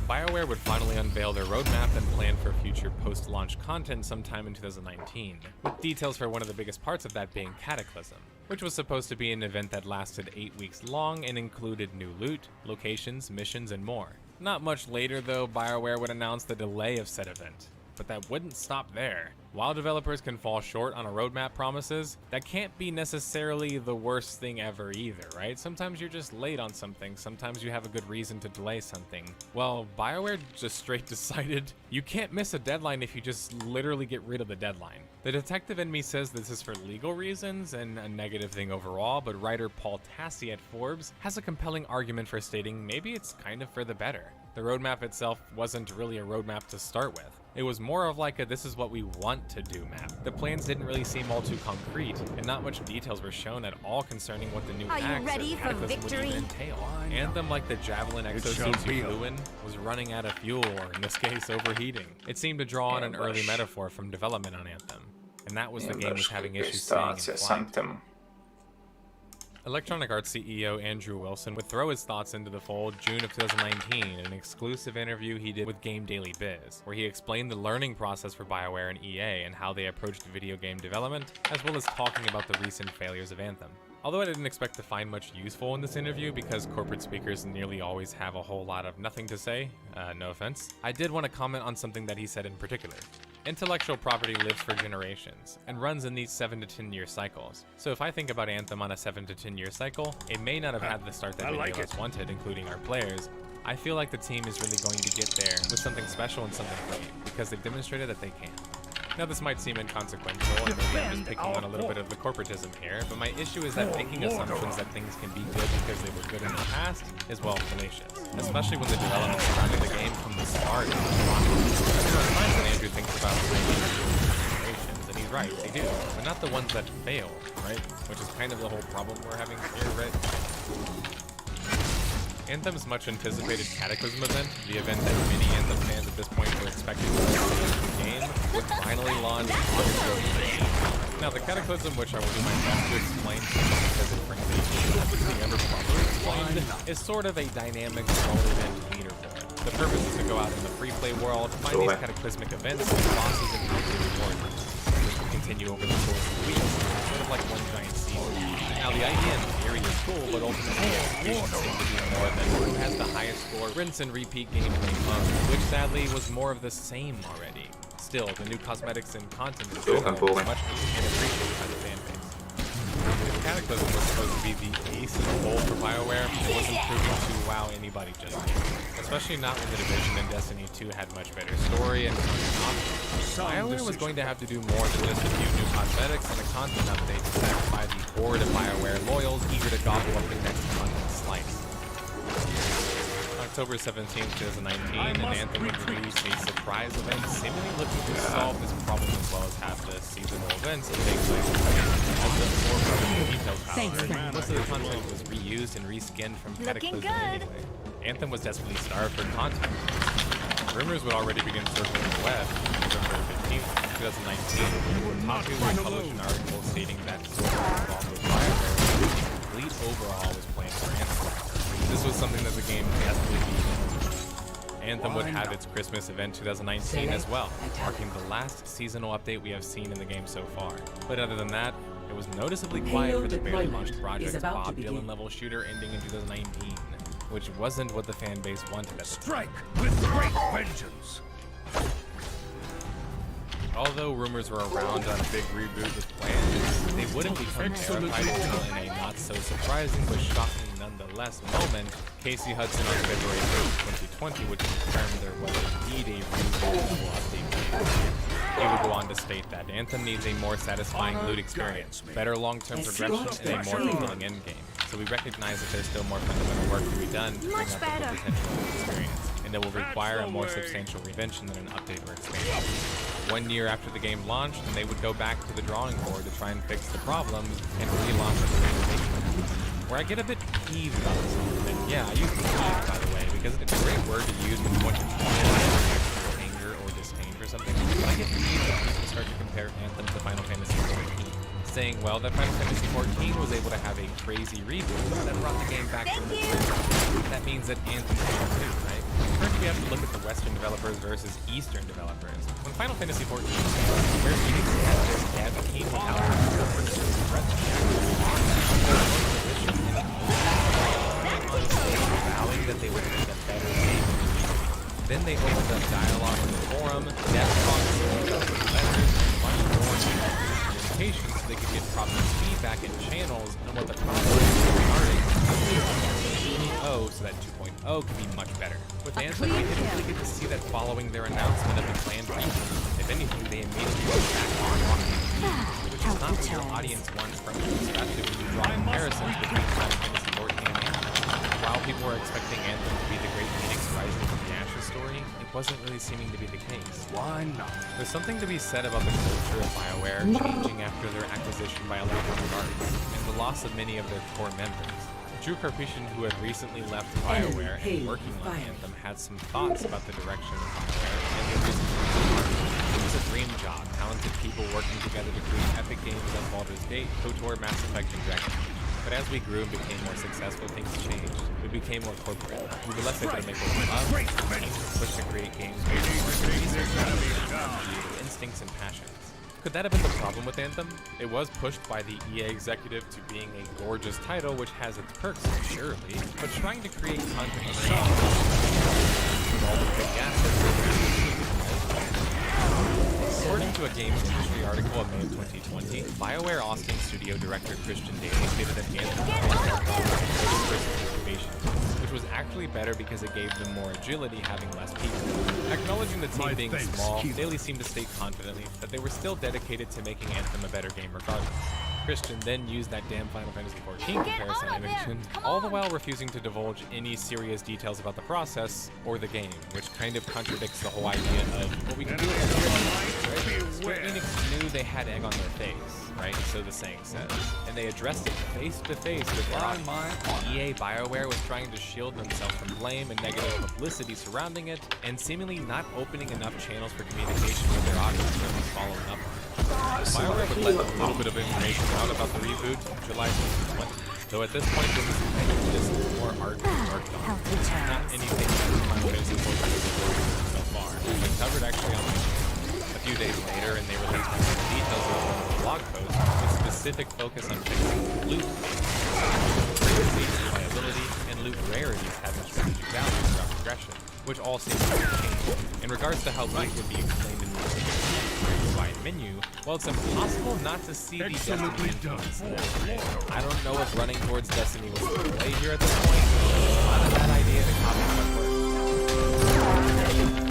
BioWare would finally unveil their roadmap and plan for future post-launch content sometime in 2019, with details for one of the biggest parts of that being Cataclysm, which was supposed to be an event that lasted 8 weeks long and included new loot, locations, missions, and more. Not much later though, BioWare would announce the delay of said event. But that wouldn't stop there. While developers can fall short on a roadmap promises, that can't be necessarily the worst thing ever either, right? Sometimes you're just late on something, sometimes you have a good reason to delay something. Well, BioWare just straight decided you can't miss a deadline if you just literally get rid of the deadline. The detective in me says this is for legal reasons and a negative thing overall, but writer Paul Tassi at Forbes has a compelling argument for stating maybe it's kind of for the better. The roadmap itself wasn't really a roadmap to start with. It was more of like a "this is what we want to do" map. The plans didn't really seem all too concrete, and not much details were shown at all concerning what the new axe or cataclysm would even entail. Anthem, like the Javelin exosuits you flew in, was running out of fuel, or in this case, overheating. It seemed to draw on an early metaphor from development on Anthem, and that was the game was having issues staying in flight. Electronic Arts CEO Andrew Wilson would throw his thoughts into the fold June of 2019 in an exclusive interview he did with Game Daily Biz, where he explained the learning process for BioWare and EA and how they approached video game development, as well as talking about the recent failures of Anthem. Although I didn't expect to find much useful in this interview because corporate speakers nearly always have a whole lot of nothing to say, no offense, I did want to comment on something that he said in particular. Intellectual property lives for generations, and runs in these 7 to 10 year cycles. So if I think about Anthem on a 7 to 10 year cycle, it may not have had the start that many of us wanted, including our players. I feel like the team is really going to get there with something special and something great, because they've demonstrated that they can. Now this might seem inconsequential, and maybe I'm just picking on a little bit of the corporatism here, but my issue is that making assumptions that things can be good because they were good in the past is, well, fallacious. Especially when the development surrounding the game from the start is rocky. When Andrew thinks about generations, and he's right, they do, but not the ones that fail, right? Which is kind of the whole problem we're having here, right? Anthem's much anticipated Cataclysm event, the event that many Anthem fans at this point were expecting to see in the game, would finally launch August 14th. Now the Cataclysm, which I will do my best to explain because it frankly isn't ever properly explained, is sort of a dynamic small event leaderboard. The purpose is to go out in the free play world, find these cataclysmic events, bosses, and monthly rewards, which will continue over the course of weeks, sort of like one giant season. Now the idea in theory is cool, but ultimately execution seems to be more than who has the highest score, rinse and repeat gameplay mode, which sadly was more of the same already. Still, the new cosmetics and content in general is much needed and appreciated by the fan base. If Cataclysm was supposed to be the ace in the hole for BioWare, it wasn't proving to wow anybody just yet. Especially not when The Division and Destiny 2 had much better story and content options. BioWare was going to have to do more than just a few new cosmetics and a content update to satisfy the horde of BioWare loyals eager to gobble up the next content slice. October 17th, 2019, and Anthem introduced a surprise event seemingly looking to solve this problem as well as have the seasonal events that take place as the more details, however. Most of the content was reused and reskinned from Cataclysm anyway. Anthem was desperately starved for content. Rumors would already begin circling the web November 15th, 2019, Kotaku would publish an article stating that stories involved with BioWare, a complete overhaul was planned for Anthem. This was something that the game desperately needed. Anthem would have its Christmas event 2019 as well, marking the last seasonal update we have seen in the game so far. But other than that, it was noticeably quiet for the barely launched project Bob Dylan level shooter ending in 2019, which wasn't what the fan base wanted at the time. Strike with great vengeance! Although rumors were around on a big reboot with plans, they wouldn't become verified until in a not-so-surprising but shocking nonetheless moment, Casey Hudson on February 1st, 2020 would confirm there was indeed a reboot update. He would go on to state that Anthem needs a more satisfying loot experience, better long-term progression, and a more fulfilling endgame. So we recognize that there's still more fundamental work to be done to bring up the full potential of the experience, and it will require a more substantial reinvention than an update or expansion. 1 year after the game launched, and they would go back to the drawing board to try and fix the problems and relaunch it the way they did. Where I get a bit peeved about this whole thing. Yeah, I use peeved, by the way, because it's a great word to use when you want to feel anger or disdain for something. But I get peeved when people start to compare Anthem to Final Fantasy XIV, saying, well, that Final Fantasy XIV was able to have a crazy reboot that brought the game back to the That means that Anthem can too, right? First, we have to look at the Western developers versus Eastern developers. When Final Fantasy XIV came out, Square Enix had this dev team without vowing that they would make a better game. Then they opened up dialogue in the forum, dev talks, letters, and much more communication so they could get proper feedback in channels on what the problem was regarding so that 2.0 could be much better. With Anthem, we didn't really get to see that following their announcement of the planned reboot. If anything, they immediately went back on walking, which is not what your audience wants from you, especially when you draw comparisons between Final Fantasy XIV and Anthem. While people were expecting Anthem to be the great Phoenix rising from the ashes story, it wasn't really seeming to be the case. Why not? There's something to be said about the culture of BioWare changing after their acquisition by Electronic Arts and the loss of many of their core members. Drew Karpyshyn, who had recently left BioWare and working on Anthem, had some thoughts about the direction of BioWare and the reason for it. It was a dream job, talented people working together to create epic games like Baldur's Gate, KOTOR, Mass Effect, and Dragon Age. But as we grew and became more successful, things changed. We became more corporate. We were less able to make what we love, and pushed to create games based on instincts and passions. Could that have been the problem with Anthem? It was pushed by the EA executive to being a gorgeous title, which has its perks, surely, but trying to create content with all the big assets. According to a games industry article of May of 2020, BioWare Austin studio director Christian Daly stated that Anthem which was actually better because it gave them more agility having less people. Acknowledging the team being small, Daly seemed to state confidently that they were still dedicated to making Anthem a better game regardless. Christian then used that damn Final Fantasy XIV comparison I mentioned, all the while refusing to divulge any serious details about the process or the game, which kind of contradicts the whole idea of what we can do it. Square Enix knew they had egg on their face, right? So the saying says, and they addressed it face to face with their audience. EA BioWare was trying to shield themselves from blame and negative publicity surrounding it, and seemingly not opening enough channels for communication with their audience or following up on it. BioWare would let a little bit of information out about the reboot in July 2020, though at this point this is kind of just more art than worked on. Not anything that Final Fantasy XIV so far. They covered actually on a few days later, and they released more details of the blog post with specific focus on fixing loot, reliability, and loot rarities having strategic value throughout progression, which all seems to have changed. In regards to how loot would be explained in the menu, well, it's impossible not to see the Destiny influence. I don't know if running towards Destiny was the play here at this point, but it's not a bad idea to copy what works.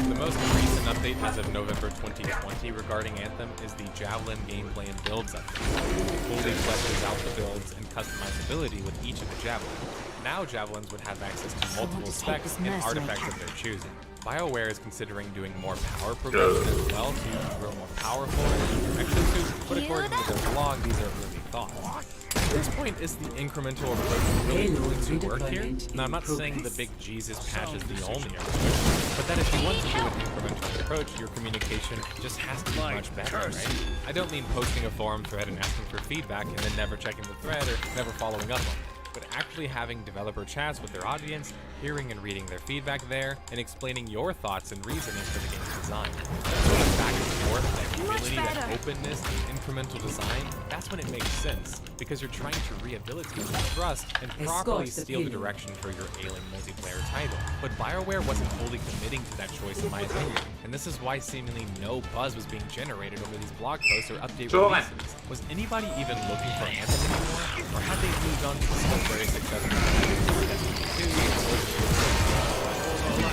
The most recent update as of November 2020 regarding Anthem is the Javelin gameplay and builds update. It fully fleshes out the builds and customizability with each of the Javelins. Now Javelins would have access to multiple specs and artifacts of their choosing. BioWare is considering doing more power progression as well to grow more powerful and exosuits, but according to their blog, these are early thoughts. At this point, is the incremental approach really going to work here? Now, I'm not saying the big Jesus patch is the only approach, but that if you want to do an incremental approach, your communication just has to be much better, right? I don't mean posting a forum thread and asking for feedback and then never checking the thread or never following up on it, but actually having developer chats with their audience, hearing and reading their feedback there, and explaining your thoughts and reasoning for the game's design. That sort of back and forth, that humility, that openness, the incremental design, that's when it makes sense, because you're trying to rehabilitate trust and properly steal the direction for your ailing multiplayer title. But BioWare wasn't fully committing to that choice in my opinion, and this is why seemingly no buzz was being generated over these blog posts or update releases. Was anybody even looking for Anthem anymore? Or had they moved on to some very successful Destiny 2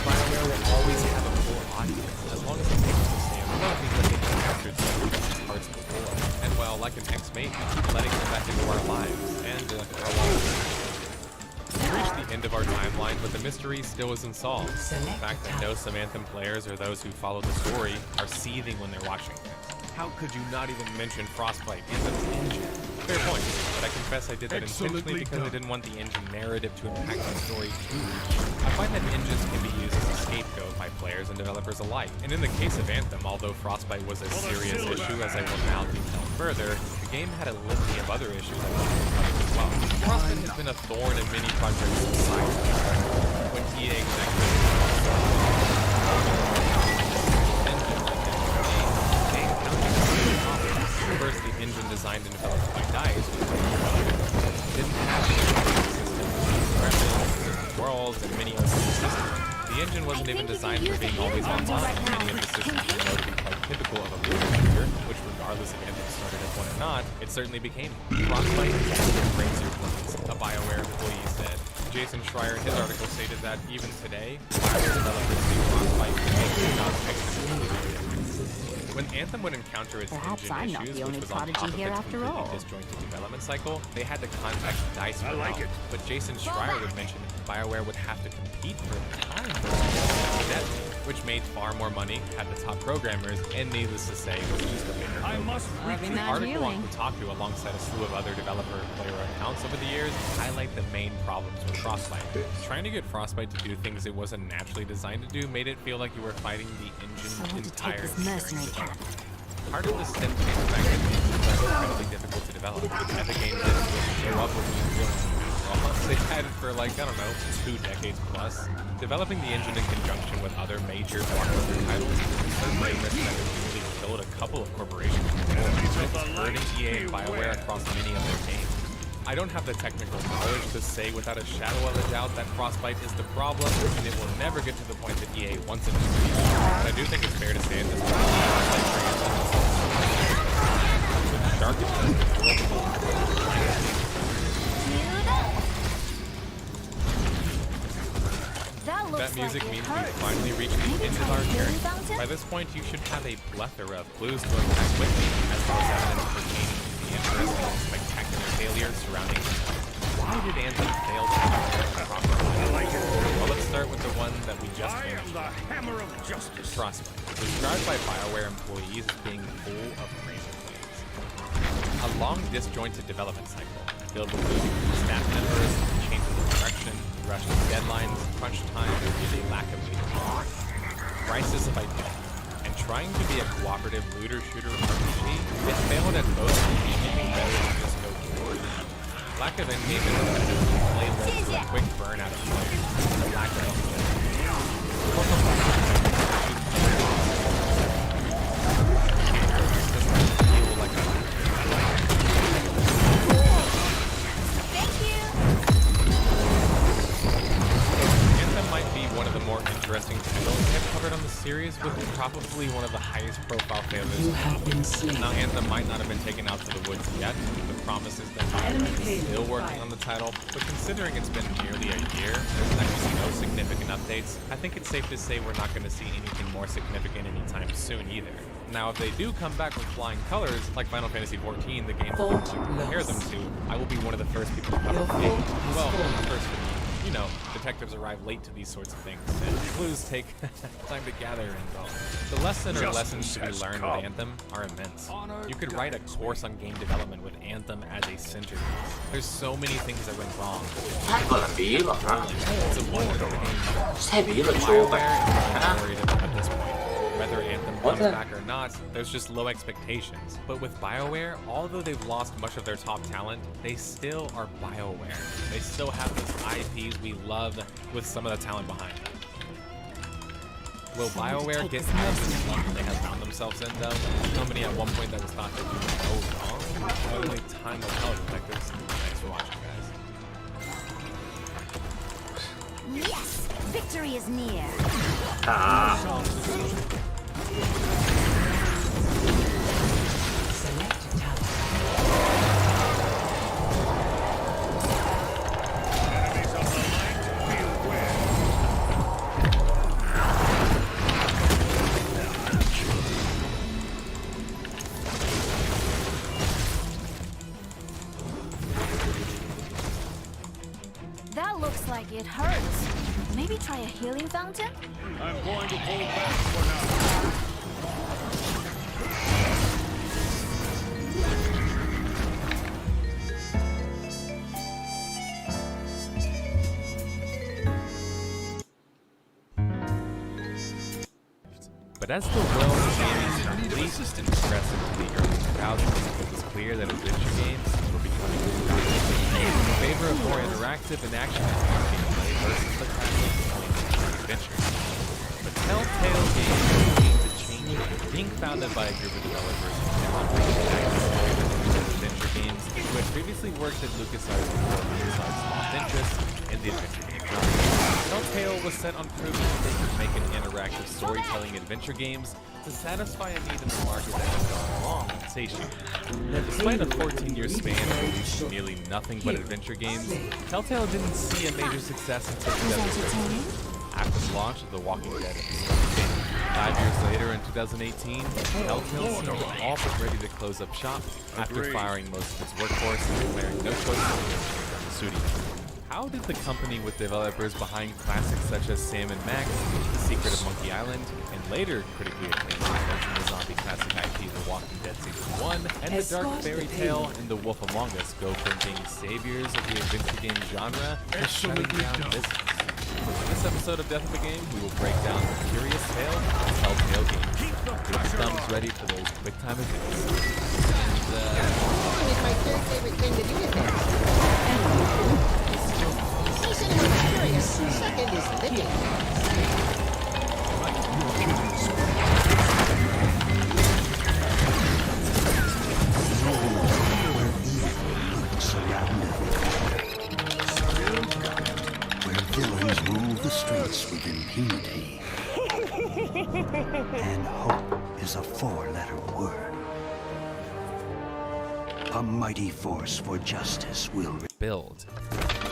BioWare will always have a core audience, as long as it makes the stay afloat because they captured some of these parts before. And well, like an ex-mate, we keep letting them back into our lives, and our lives. We reached the end of our timeline, but the mystery still isn't solved. The fact that no some Anthem players or those who follow the story are seething when they're watching this. How could you not even mention Frostbite, Anthem's engine? Fair point, but I confess I did that intentionally because I didn't want the engine narrative to impact the story too much. I find that engines can be used as a scapegoat by players and developers alike. And in the case of Anthem, although Frostbite was a serious issue, as I will now detail further, the game had a litany of other issues I wanted to cover as well. Frostbite has been a thorn in many projects aside when EA executives first, the engine designed and developed by DICE didn't have worlds and many other systems. The engine wasn't even designed for being always online. Many of the systems were known to be quite typical of a loot shooter, which regardless if Anthem started as one or not, it certainly became. Frostbite breaks your plans, a BioWare employee said. Jason Schreier in his article stated that even today, BioWare developers see Frostbite without technical. When Anthem would encounter its engine issues, which was on top of its completely disjointed development cycle, they had to contact DICE for help. But Jason Schreier would mention BioWare would have to compete for the time. which made far more money, had the top programmers, and needless to say, was just a bigger focus. The article on Kotaku, alongside a slew of other developer player accounts over the years, highlight the main problems with Frostbite. Trying to get Frostbite to do things it wasn't naturally designed to do made it feel like you were fighting the engine entirely. Part of this stemmed from the fact that the engines are incredibly difficult to develop, and the game didn't really show up with new villains. They had it for like, I don't know, 2 decades plus. Developing the engine in conjunction with other major blockbuster titles certainly missed that it really killed a couple of corporations. Hurting EA and BioWare across many of their games. I don't have the technical knowledge to say without a shadow of a doubt that Frostbite is the problem, and it will never get to the point that EA wants it to be. But I do think it's fair to say at this point, the darkest that music means we've finally reached the end of our journey. By this point, you should have a plethora of clues to unpack with me, as well as evidence pertaining to the interesting and spectacular failures surrounding it. Why did Anthem fail to Well, let's start with the one that we just finished. Frostbite, described by BioWare employees as being full of razor blades. A long, disjointed development cycle, filled with losing staff members, changes of direction, rushed deadlines, crunch time, and a lack of leadership. Crisis of identity. And trying to be a cooperative looter-shooter RPG, it failed at both anything better than just go forward. Lack of engagement play led to a quick burnout of players. The lack of one of the more interesting titles we have covered on the series, with probably one of the highest profile failures. Now, Anthem might not have been taken out to the woods yet. The promise is that we're still working on the title, but considering it's been nearly a year, there's actually no significant updates. I think it's safe to say we're not going to see anything more significant anytime soon either. Now, if they do come back with flying colors, like Final Fantasy XIV, the game will compare them to, I will be one of the first people to cover the game. Well, first for me. You know, detectives arrive late to these sorts of things, and clues take time to gather, and the lessons to be learned with Anthem are immense. You could write a course on game development with Anthem as a centerpiece. There's so many things that went wrong. It's a wonderful game. I'm worried at this point. Whether Anthem comes back or not, there's just low expectations. But with BioWare, although they've lost much of their top talent, they still are BioWare. They still have these IPs we love with some of the talent behind them. Will BioWare get out of this slump they have found themselves in, though? A company at one point that was thought to do no wrong? Only time will tell, detectives. Thanks for watching, guys. Yes! Victory is near. That looks like it hurts. Maybe try a healing fountain? I'm going to pull back for now. But as the world of gaming released and progressed into the early 2000s, it was clear that adventure games were becoming in favor of more interactive and action-packed gameplay versus the classic point-and-click adventures. But Telltale Games began to change it, being founded by a group of developers who now adventure games who had previously worked at LucasArts before LucasArts lost interest in the adventure game genre. Telltale was set on proving that they could make an interactive storytelling adventure games to satisfy a need in the market that had gone long and satiated. Despite a 14-year span of releasing nearly nothing but adventure games, Telltale didn't see a major success until 2013, after the launch of The Walking Dead. 5 years later, in 2018, Telltale seemed all but ready to close up shop after firing most of its workforce and declaring no choice but to studio. How did the company with developers behind classics such as Sam & Max, The Secret of Monkey Island, and later critically acclaimed titles in the zombie classic IP The Walking Dead Season 1, and The Dark Fairy Tale and The Wolf Among Us go from being saviors of the adventure game genre to shutting down business? In this episode of Death of a Game, we will break down the curious tale of Telltale Games. Get your thumbs ready for those quick time events. It's my third favorite thing to do with it. Second is living. Where villains rule the streets with impunity. And hope is a four-letter word. A mighty force for justice will build.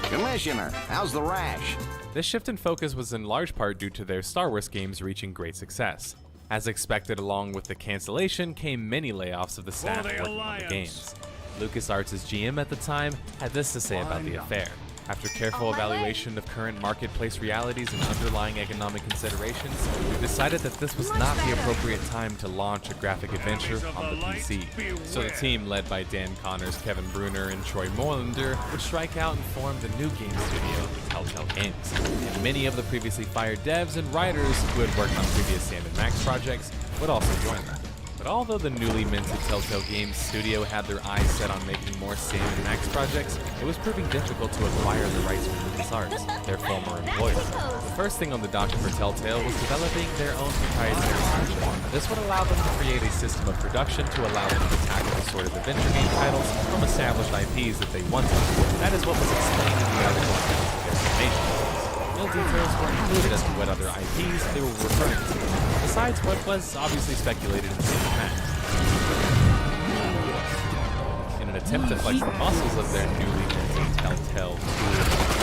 Commissioner, how's the rash? This shift in focus was in large part due to their Star Wars games reaching great success. As expected, along with the cancellation came many layoffs of the staff working on the games. LucasArts' GM at the time had this to say about the affair. After careful evaluation of current marketplace realities and underlying economic considerations, we decided that this was not the appropriate time to launch a graphic adventure on the PC. So the team, led by Dan Connors, Kevin Bruner, and Troy Moorlander, would strike out and form the new game studio, Telltale Games. And many of the previously fired devs and writers who had worked on previous Sam & Max projects would also join them. But although the newly minted Telltale Games studio had their eyes set on making more Sam & Max projects, it was proving difficult to acquire the rights from LucasArts, their former employer. The first thing on the docket for Telltale was developing their own proprietary studio. This would allow them to create a system of production to allow them to tackle the sort of adventure game titles from established IPs that they wanted. That is what was explained in the article on their information. No details were included as to what other IPs they were referring to, besides what was obviously speculated in Sam & Max. In an attempt to flex the muscles of their newly minted Telltale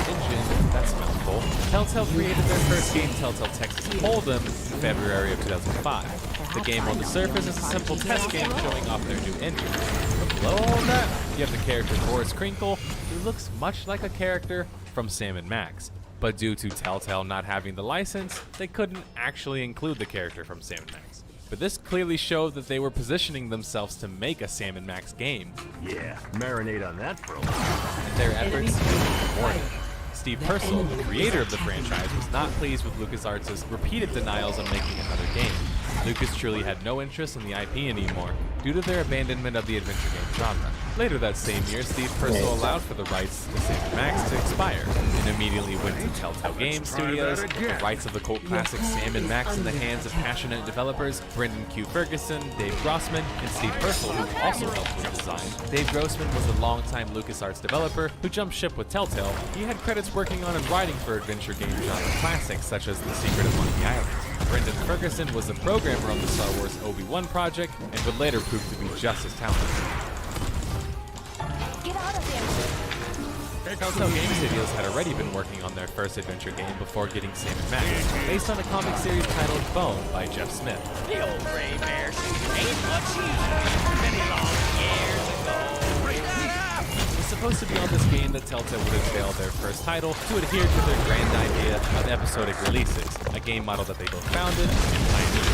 engine, that's mouthful, Telltale created their first game, Telltale Texas Hold'em, in February of 2005. The game on the surface is a simple test game showing off their new engine. But below all that, you have the character Boris Krinkle, who looks much like a character from Sam & Max. But due to Telltale not having the license, they couldn't actually include the character from Sam & Max. But this clearly showed that they were positioning themselves to make a Sam & Max game. Yeah, marinate on that for a while. And their efforts were rewarded. Steve Purcell, the creator of the franchise, was not pleased with LucasArts' repeated denials on making another game. Lucas truly had no interest in the IP anymore, due to their abandonment of the adventure game genre. Later that same year, Steve Purcell allowed for the rights to Sam & Max to expire, and immediately went to Telltale Games Studios, with the rights of the cult classic Sam & Max in the hands of passionate developers Brendan Q. Ferguson, Dave Grossman, and Steve Purcell, who also helped with design. Dave Grossman was a longtime LucasArts developer who jumped ship with Telltale. He had credits working on and writing for adventure game genre classics such as The Secret of Monkey Island. Brendan Ferguson was a programmer on the Star Wars Obi-Wan project and would later prove to be just as talented. Get out of there! Telltale Game Studios had already been working on their first adventure game before getting Sam & Max, based on a comic series titled Bone by Jeff Smith. The old gray bear ain't what she used to be many long years ago. It was supposed to be on this game that Telltale would unveil their first title to adhere to their grand idea of episodic releases, a game model that they both founded and pioneered.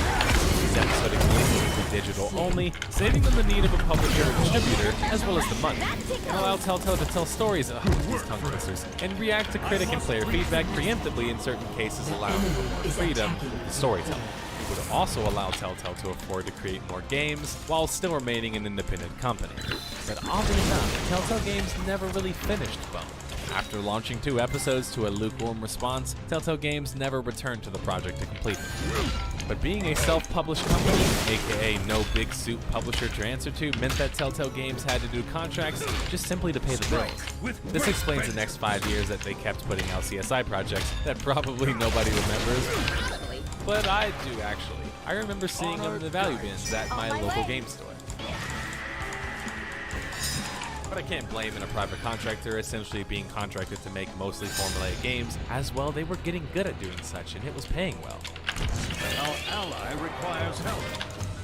These episodic releases would be digital only, saving them the need of a publisher or distributor, as well as the money, and allow Telltale to tell stories, these tongue twisters, and react to critic and player feedback preemptively in certain cases, allowing for more freedom to storytelling. It would also allow Telltale to afford to create more games while still remaining an independent company. But oddly enough, Telltale Games never really finished Bone. After launching 2 episodes to a lukewarm response, Telltale Games never returned to the project to complete it. But being a self-published company, aka no big suit publisher to answer to, meant that Telltale Games had to do contracts just simply to pay the bills. This explains the next 5 years that they kept putting out CSI projects that probably nobody remembers. But I do, actually. I remember seeing them in the value bins at my local game store. But I can't blame a private contractor essentially being contracted to make mostly formulaic games, as well they were getting good at doing such, and it was paying well. Our ally requires help.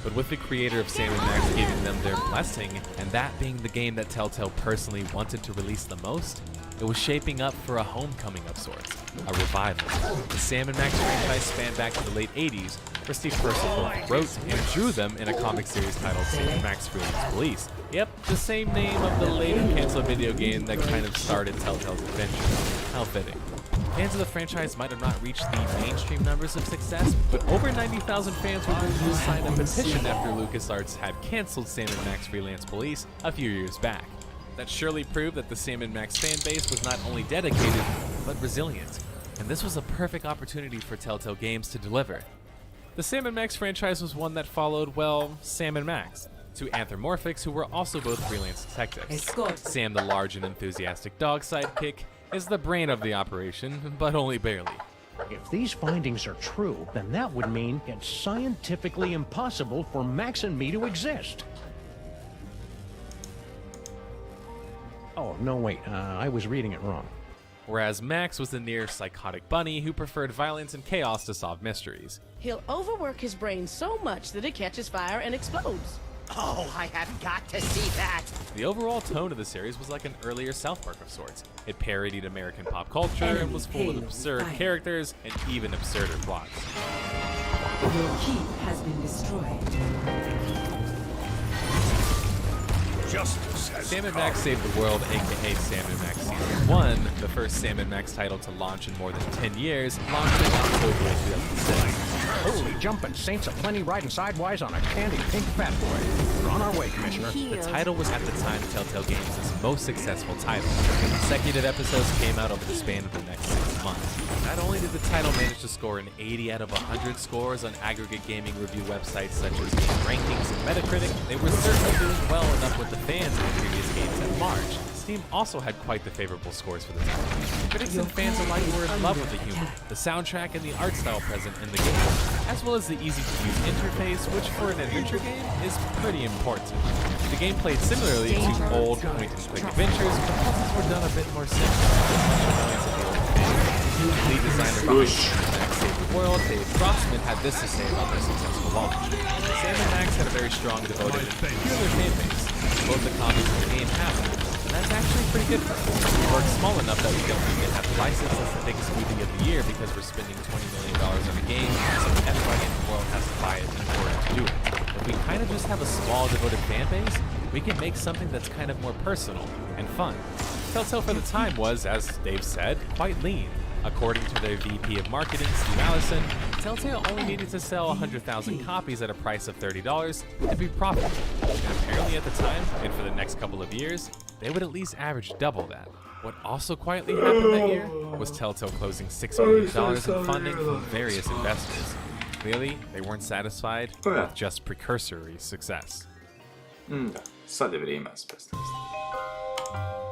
But with the creator of Sam & Max giving them their blessing, and that being the game that Telltale personally wanted to release the most, it was shaping up for a homecoming of sorts, a revival. The Sam & Max franchise spanned back to the late 80s, where Steve Purcell both wrote and drew them in a comic series titled Sam & Max Freelance Police. Yep, the same name of the later canceled video game that kind of started Telltale's adventure. How fitting. Fans of the franchise might have not reached the mainstream numbers of success, but over 90,000 fans were willing to sign a petition after LucasArts had canceled Sam & Max Freelance Police a few years back. That surely proved that the Sam & Max fan base was not only dedicated, but resilient. And this was a perfect opportunity for Telltale Games to deliver. The Sam & Max franchise was one that followed, well, Sam & Max, two anthropomorphics who were also both freelance detectives. Sam, the large and enthusiastic dog sidekick, is the brain of the operation, but only barely. If these findings are true, then that would mean it's scientifically impossible for Max and me to exist. Oh, no, wait, I was reading it wrong. Whereas Max was the near psychotic bunny who preferred violence and chaos to solve mysteries. He'll overwork his brain so much that it catches fire and explodes. Oh, I have got to see that. The overall tone of the series was like an earlier South Park of sorts. It parodied American pop culture and was full of absurd characters and even absurder plots. Your keep has been destroyed. Justice has Sam & Max Saved the World, aka Sam & Max Season 1, the first Sam & Max title to launch in more than 10 years, launched in October of 2006. Holy jumping saints aplenty riding sidewise on a candy pink fat boy. We're on our way, Commissioner. The title was at the time Telltale Games' most successful title. Consecutive episodes came out over the span of the next 6 months. Not only did the title manage to score an 80 out of 100 scores on aggregate gaming review websites such as Game Rankings and Metacritic, they were certainly doing well enough with the fans of the previous games at March. Steam also had quite the favorable scores for the title. Critics and fans alike were in love with the humor, the soundtrack, and the art style present in the game, as well as the easy-to-use interface, which for an adventure game is pretty important. The game played similarly to old point-and-click adventures, but puzzles were done a bit more simple. Lead designer behind Sam & Max Saved the World, Dave Grossman, had this to say about their successful launch. Sam & Max had a very strong, devoted, and peculiar fan base. Both the copies of the game have that, and that's actually pretty good for us. We work small enough that we don't even have to license as the biggest movie of the year because we're spending $20 million on a game, so everybody in the world has to buy it in order to do it. If we kind of just have a small, devoted fan base, we can make something that's kind of more personal and fun. Telltale for the time was, as Dave said, quite lean. According to their VP of Marketing, Steve Allison, Telltale only needed to sell 100,000 copies at a price of $30 to be profitable. And apparently at the time, and for the next couple of years, they would at least average double that. What also quietly happened that year was Telltale closing $6 million in funding from various investors. Clearly, they weren't satisfied with just precursory success. Да, sad je vrijeme,